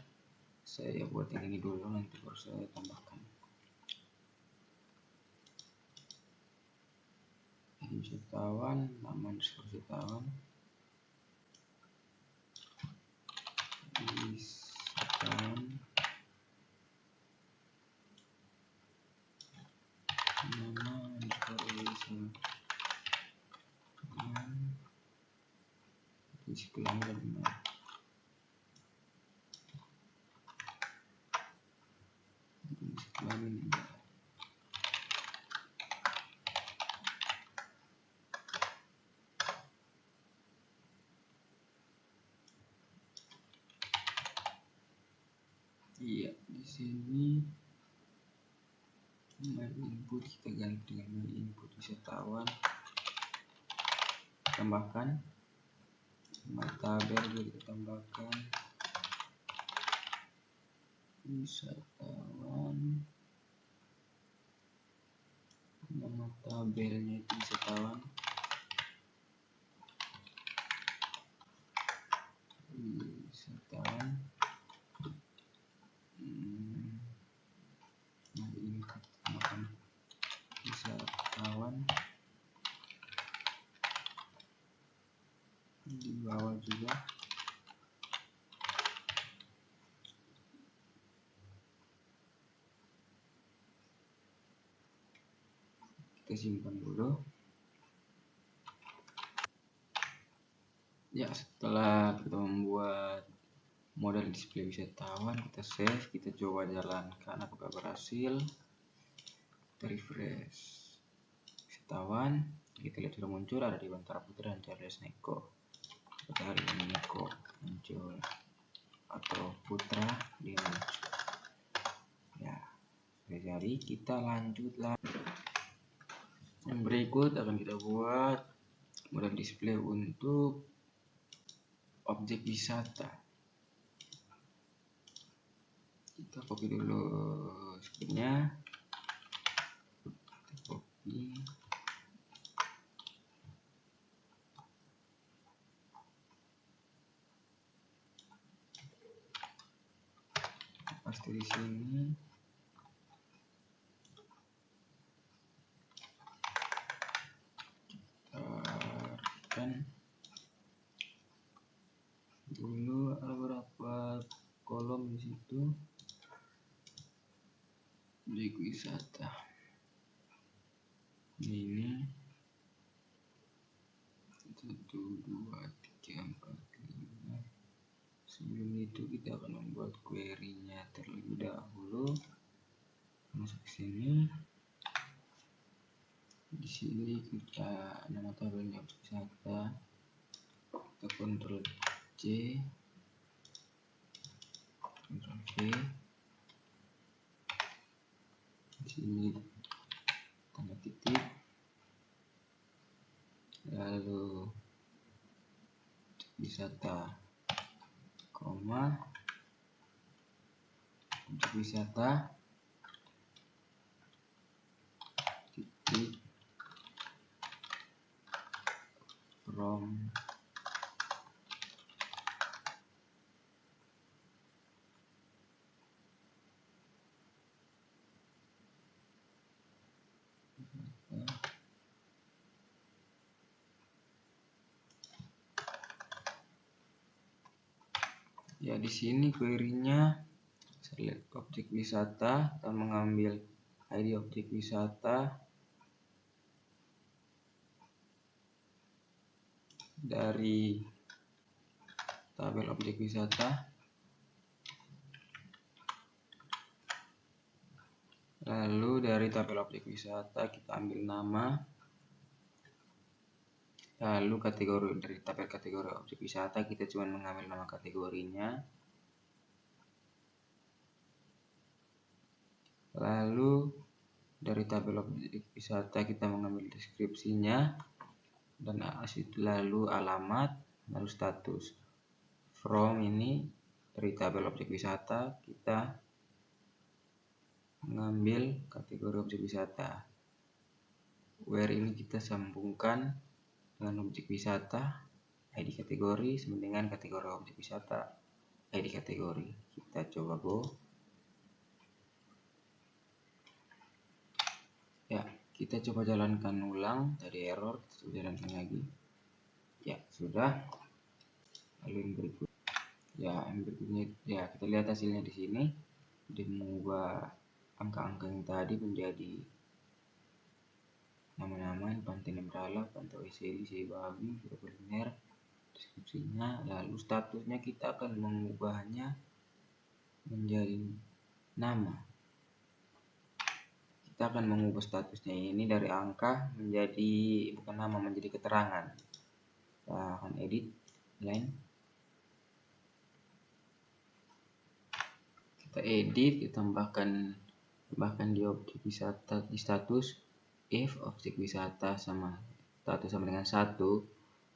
Saya buat yang ini dulu, nanti baru saya tambahkan. Jadi wisatawan, nama wisatawan, nama wisatawan, di sekeliling. Iya, di sini my input kita ganti dengan my input wisatawan, tambahkan my tabel juga kita tambahkan. wisatawan, nama tabelnya itu wisatawan, nah ini tambahkan wisatawan di bawah juga. Kita simpan dulu. Ya, setelah kita membuat model display wisatawan, kita save, kita coba jalankan apakah berhasil. Kita refresh wisatawan, kita lihat sudah muncul, ada di Bantara Putra dan Charles Neko. Kita hari ini Neko muncul atau Putra dia muncul. Ya, jadi kita lanjutlah. Yang berikut akan kita buat model display untuk objek wisata. Kita copy dulu scriptnya, kita copy, paste di sini. Kita dulu ada beberapa kolom di situ. Objek wisata ini 1, 2, 3, 4, 5. Sebelum itu kita akan membuat query-nya terlebih dahulu. Masuk ke sini. Di sini kita nama tabelnya objek wisata. Kita Ctrl C, Ctrl V. Di sini tanda titik, lalu wisata, koma, objek wisata, titik, from, ya di sini query-nya select objek wisata, kita mengambil ID objek wisata dari tabel objek wisata, lalu dari tabel objek wisata kita ambil nama, lalu kategori. Dari tabel kategori objek wisata kita cuma mengambil nama kategorinya, lalu dari tabel objek wisata kita mengambil deskripsinya, dan lalu alamat, lalu status. From ini dari tabel objek wisata kita mengambil kategori objek wisata. Where ini kita sambungkan dengan objek wisata, ID kategori sama dengan kategori objek wisata, ID kategori. Kita coba go. Ya, kita coba jalankan ulang, tadi error, kita coba jalankan lagi. Ya, sudah. Lalu yang berikut. Ya, yang berikutnya ya kita lihat hasilnya di sini. Dia mengubah angka-angka yang tadi menjadi nama-nama, pantai Nembrala, pantai Weseli, Babi, kuliner, deskripsinya, lalu statusnya kita akan mengubahnya menjadi nama. Kita akan mengubah statusnya ini dari angka menjadi bukan nama, menjadi keterangan. Kita akan edit line, kita edit, kita tambahkan di objek wisata di status. If objek wisata sama status sama dengan 1,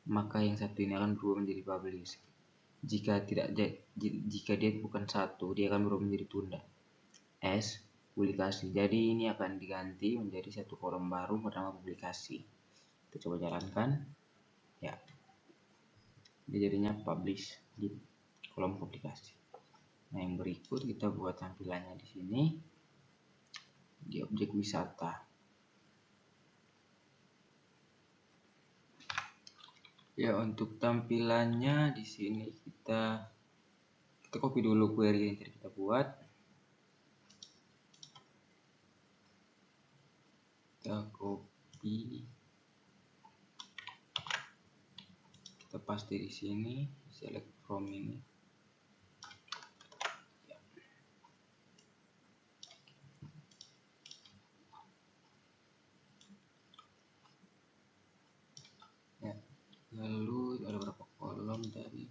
maka yang satu ini akan berubah menjadi publish. Jika dia bukan 1, dia akan berubah menjadi tunda. as publikasi. Jadi ini akan diganti menjadi satu kolom baru bernama publikasi. Kita coba jalankan. Ya, dia jadinya publish di kolom publikasi. Nah, yang berikut kita buat tampilannya di sini di objek wisata. Ya, untuk tampilannya di sini kita copy dulu query yang tadi kita buat. Kita copy, kita paste di sini, select from ini. Ya, lalu ada berapa kolom tadi?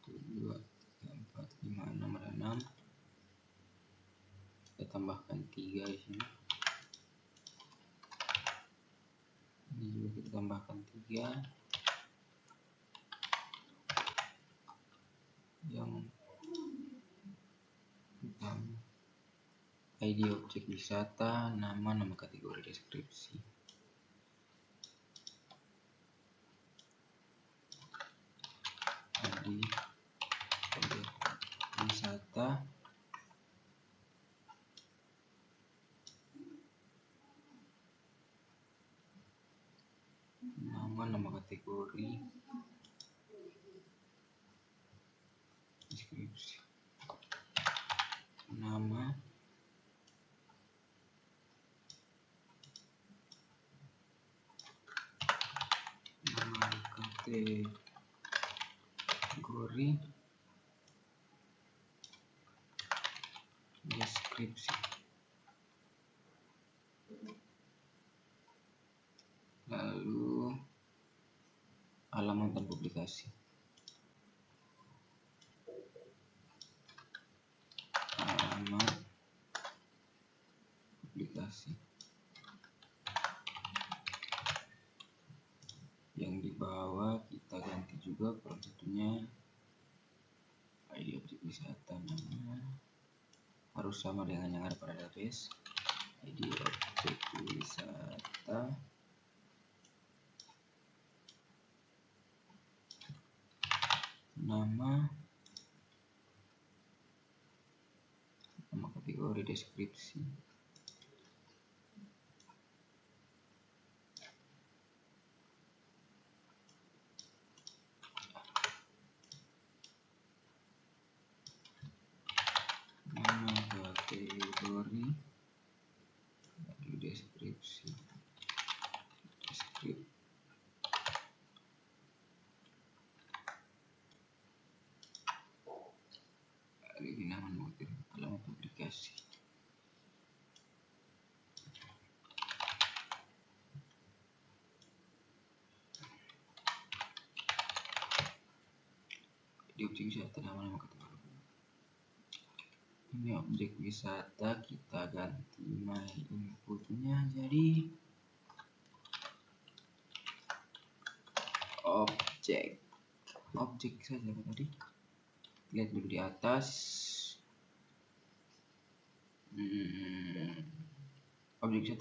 2, 3, 4, 5, 6, ada 6. Kita tambahkan 3 di sini. Ini juga kita tambahkan 3. Yang pertama ID objek wisata, nama kategori, deskripsi. ID objek wisata, nama kategori, deskripsi. Nama kategori, deskripsi. Lalu alamat dan publikasi. Alamat, publikasi. Yang di bawah kita ganti juga kolom satunya, ID objek wisata, nama harus sama dengan yang ada pada database. ID objek wisata, nama kategori, deskripsi. Nama kategori, deskripsi. Lagi nama alamat publikasi. Di objek wisata, nama kategori. Ini objek wisata, kita ganti my inputnya jadi objek saja tadi. Lihat dulu di atas,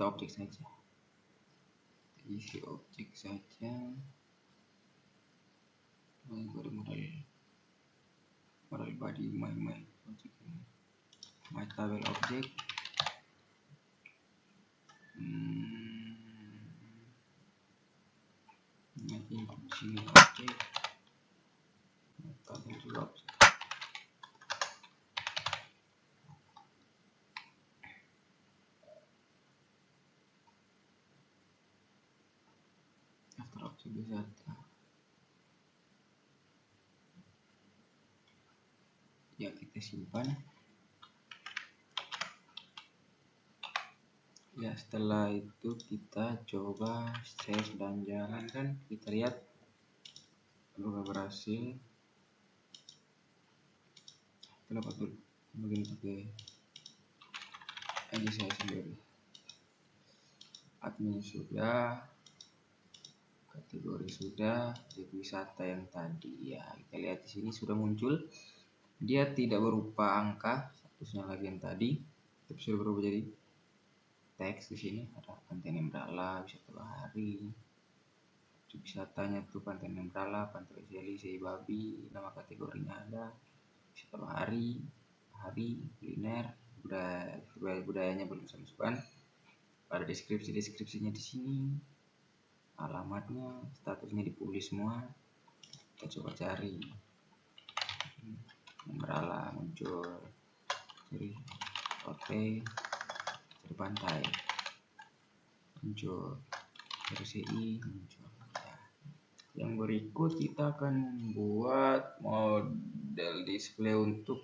objek saja, isi objek saja. Model body my object, my table object. Nanti sini objek, table juga objek. Daftar objek wisata. Ya, kita simpan. Ya, setelah itu kita coba save dan jalankan. Kita lihat apakah berhasil. Kita dapat dulu bagian pakai ID saya sendiri. Admin sudah, kategori sudah, objek wisata yang tadi. Ya, kita lihat di sini sudah muncul. Dia tidak berupa angka, statusnya lagi yang tadi. Tapi sudah berubah jadi teks. Di sini ada Pantai Nembrala, wisata bahari. Wisatanya tuh Pantai Nembrala, Pantai Jeli, Sei Babi, nama kategorinya ada wisata bahari, kuliner, budayanya belum saya masukkan. Ada deskripsinya di sini, alamatnya, statusnya dipublish semua. Kita coba cari. Nembrala muncul, cari hotel, cari pantai muncul, cari CI muncul. Yang berikut kita akan membuat model display untuk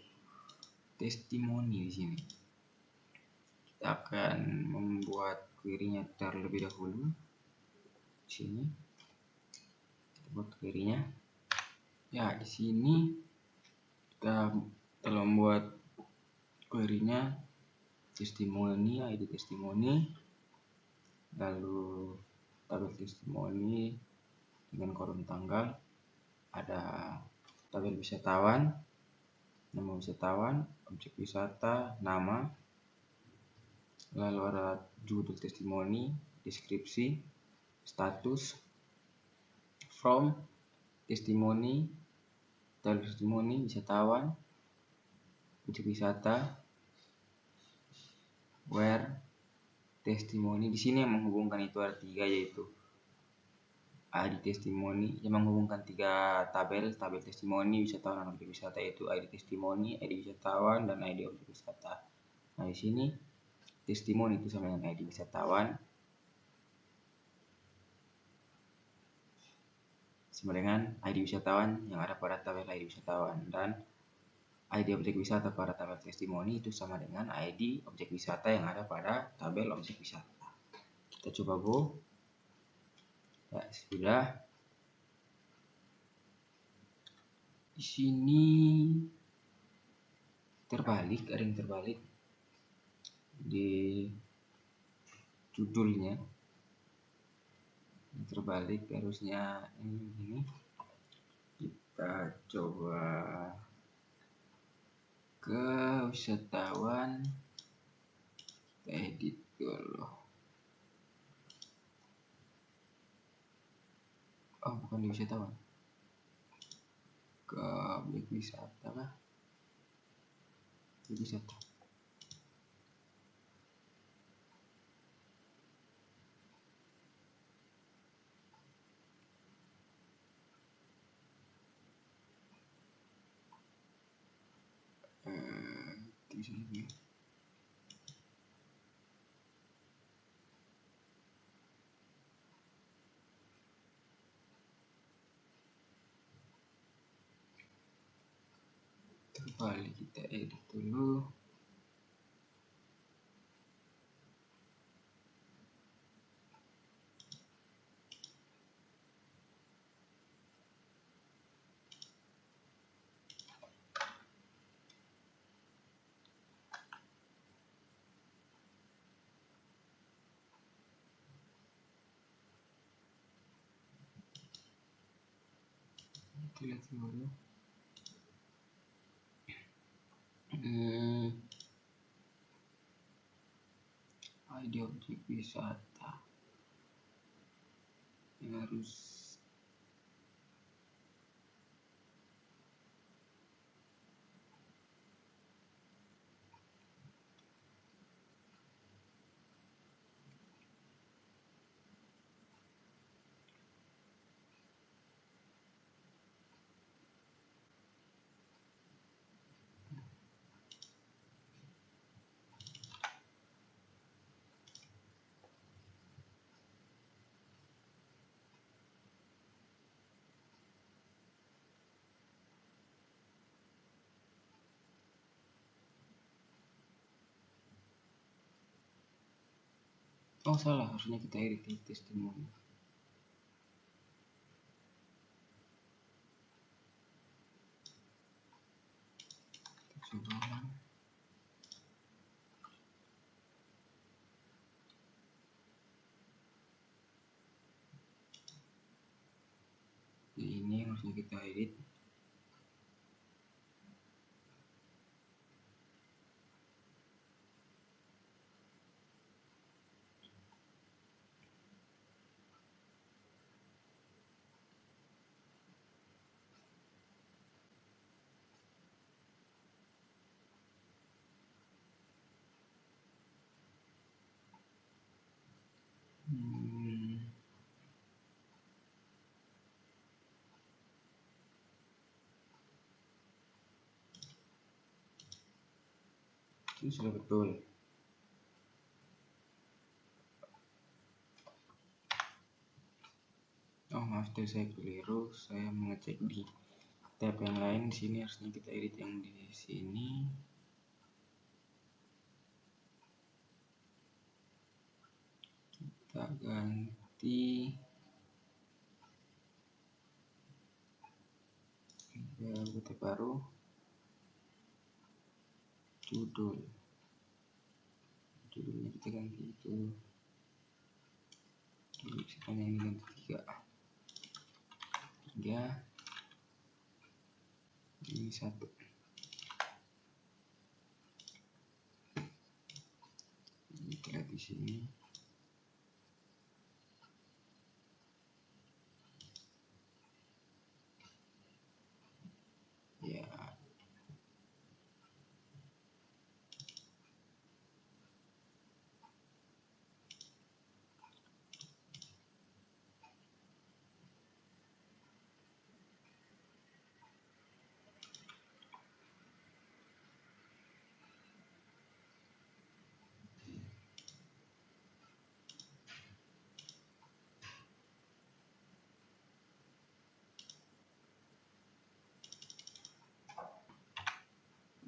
testimoni di sini. Kita akan membuat query-nya terlebih dahulu. Di sini kita buat query-nya. Ya, di sini kita telah membuat query-nya testimoni, ID testimoni, lalu tabel testimoni dengan kolom tanggal, ada tabel wisatawan, nama wisatawan, objek wisata, nama, lalu ada judul testimoni, deskripsi, status, from, testimoni, tabel testimoni, wisatawan, objek wisata, where, testimoni. Di sini yang menghubungkan itu ada 3, yaitu ID testimoni yang menghubungkan 3 tabel testimoni, wisatawan, dan objek wisata, yaitu ID testimoni, ID wisatawan, dan ID objek wisata. Nah, di sini testimoni itu sama dengan ID wisatawan, sama dengan ID wisatawan yang ada pada tabel ID wisatawan, dan ID objek wisata pada tabel testimoni itu sama dengan ID objek wisata yang ada pada tabel objek wisata. Kita coba go. Ya, sudah. Di sini terbalik, ada yang terbalik di judulnya. Terbalik harusnya ini. Kita coba ke wisatawan, kita edit dulu. Oh, bukan di wisatawan, ke objek wisata kah? Objek wisata. Di sini. Terbalik, kita edit dulu. Kita lihat dulu. ID objek wisata yang harus salah, harusnya kita edit testimoni. Kita coba ulang. Ini yang harusnya kita edit. Ini sudah betul. Oh maaf, tadi saya keliru. Saya mengecek di tab yang lain. Di sini harusnya kita edit yang di sini. Kita ganti ke tab baru, judulnya kita ganti itu. Misalnya ini ganti 3, ini 1. Kita lihat di sini. Ya.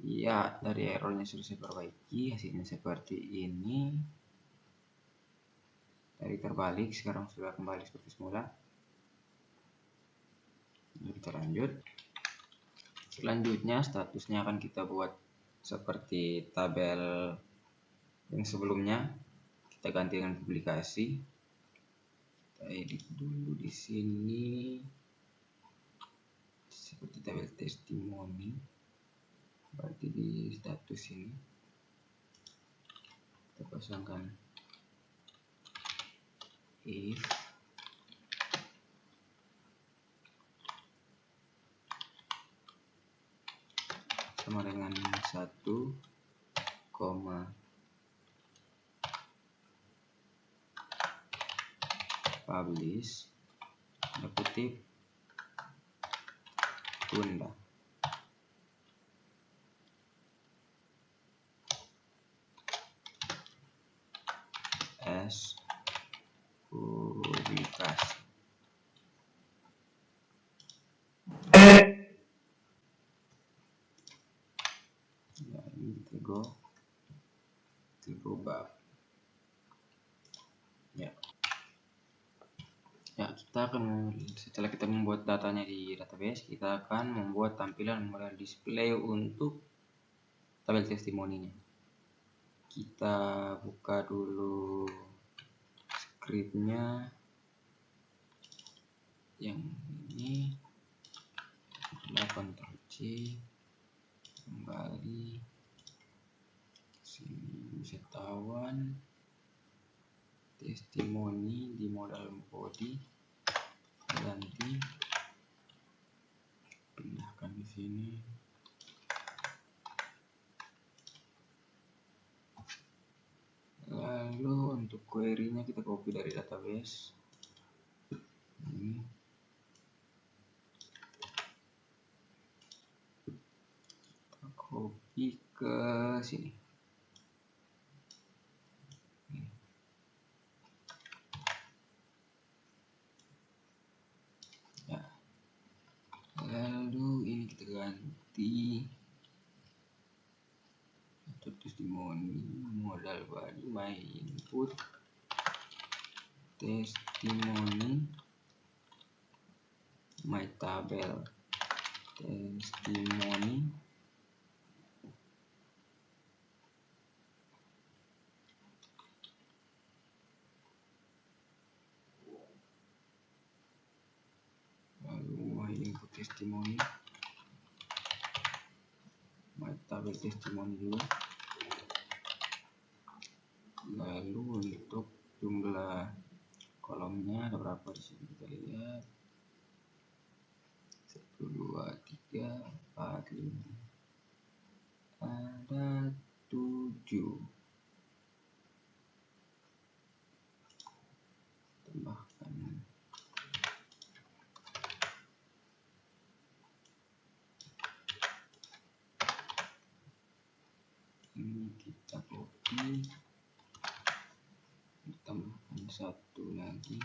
Ya, dari errornya sudah saya perbaiki, hasilnya seperti ini. Dari terbalik, sekarang sudah kembali seperti semula. Jadi kita lanjut. Selanjutnya statusnya akan kita buat seperti tabel yang sebelumnya. Kita ganti dengan publikasi. Kita edit dulu di sini seperti tabel testimoni. Berarti di status ini kita pasangkan if sama dengan 1, publish, tanda kutip, tunda. As publikasi. Ya, ini kita go back. Ya, kita akan, setelah kita membuat datanya di database, kita akan membuat tampilan model display untuk tabel testimoninya. Kita buka dulu scriptnya yang ini, Ctrl C, kembali sini, wisatawan testimoni di modal body, ganti, pindahkan di sini. Lalu untuk query-nya kita copy dari database. Ini. Kita copy ke sini. Ya. Lalu ini kita ganti atau testimoni modal body my input testimoni my tabel testimoni lalu my input testimoni my tabel testimoni dulu. Lalu untuk jumlah kolomnya ada berapa di sini kita lihat. 1, 2, 3, 4, 5. Ada 7. Tambahkan ini lagi, tambahkan satu lagi.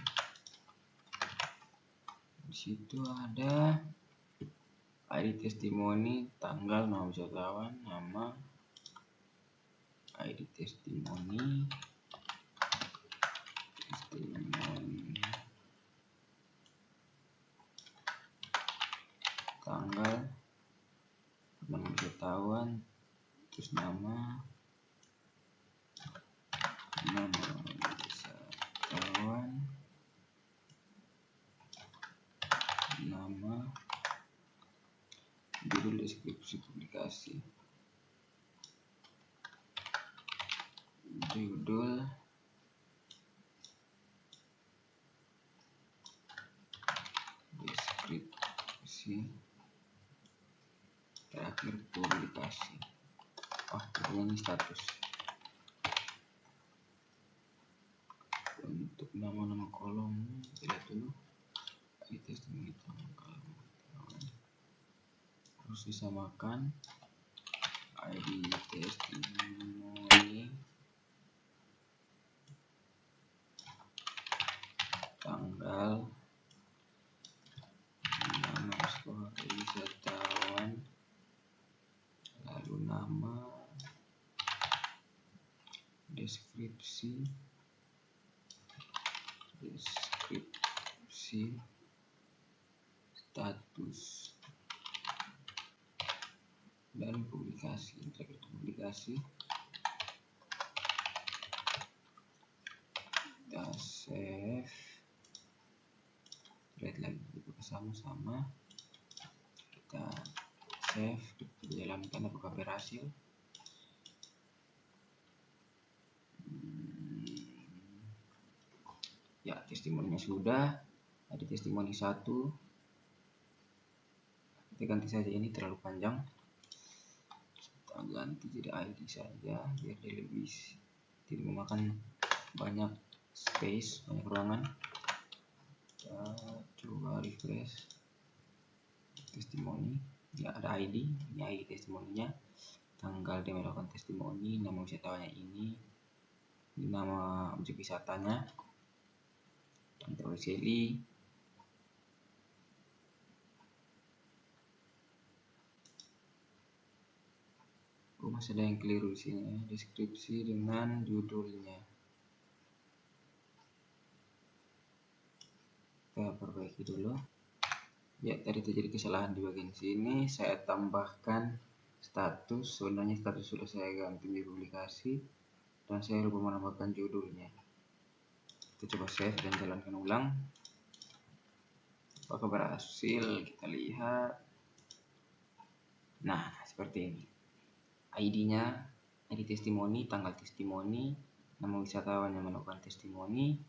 Di situ ada ID testimoni, tanggal, nama wisatawan, nama, ID testimoni, tanggal, nama wisatawan, terus nama wisatawan, nama, judul, deskripsi publikasi, judul, deskripsi, terakhir publikasi. Ini status. Untuk nama-nama kolom lihat dulu, ID testimoni, tanggal, harus disamakan. ID testimoni, tanggal, nama sekolah wisatawan, lalu nama, deskripsi, status, dan publikasi. Terakhir publikasi, kita save, lihat lagi dibuka sama-sama, kita save, kita jalankan apakah berhasil. Ya, testimoninya sudah. Ada testimoni 1, kita ganti saja, ini terlalu panjang, kita ganti jadi ID saja biar dia lebih tidak memakan banyak space, banyak ruangan. Kita coba refresh testimoni, ya ada ID, ini ID testimoninya, tanggal dia melakukan testimoni, nama wisatawannya ini nama objek wisatanya, domisili, masih ada yang keliru di sini ya, deskripsi dengan judulnya. Kita perbaiki dulu. Ya, tadi terjadi kesalahan di bagian sini. Saya tambahkan status, sebenarnya status sudah saya ganti menjadi publikasi, dan saya lupa menambahkan judulnya. Kita coba save dan jalankan ulang. Apakah berhasil? Kita lihat. Nah, seperti ini. ID-nya, ID testimoni, tanggal testimoni, nama wisatawan yang melakukan testimoni,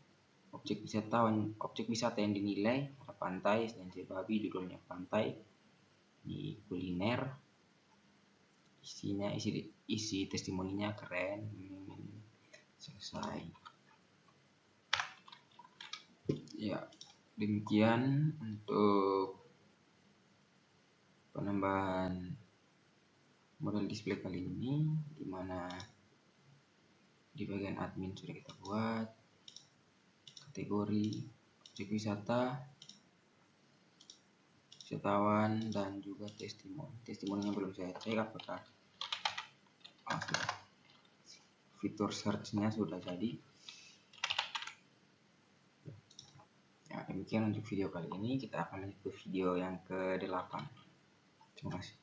objek wisata yang dinilai, ada pantai, Selanjutnya Babi, judulnya pantai, di kuliner, isi testimoninya keren, selesai. Ya, demikian untuk penambahan model display kali ini, dimana di bagian admin sudah kita buat kategori objek wisata, wisatawan, dan juga testimoni. Testimoninya belum saya cek apakah fitur search-nya sudah jadi. Ya, demikian untuk video kali ini. Kita akan lanjut ke video yang ke-8. Terima kasih.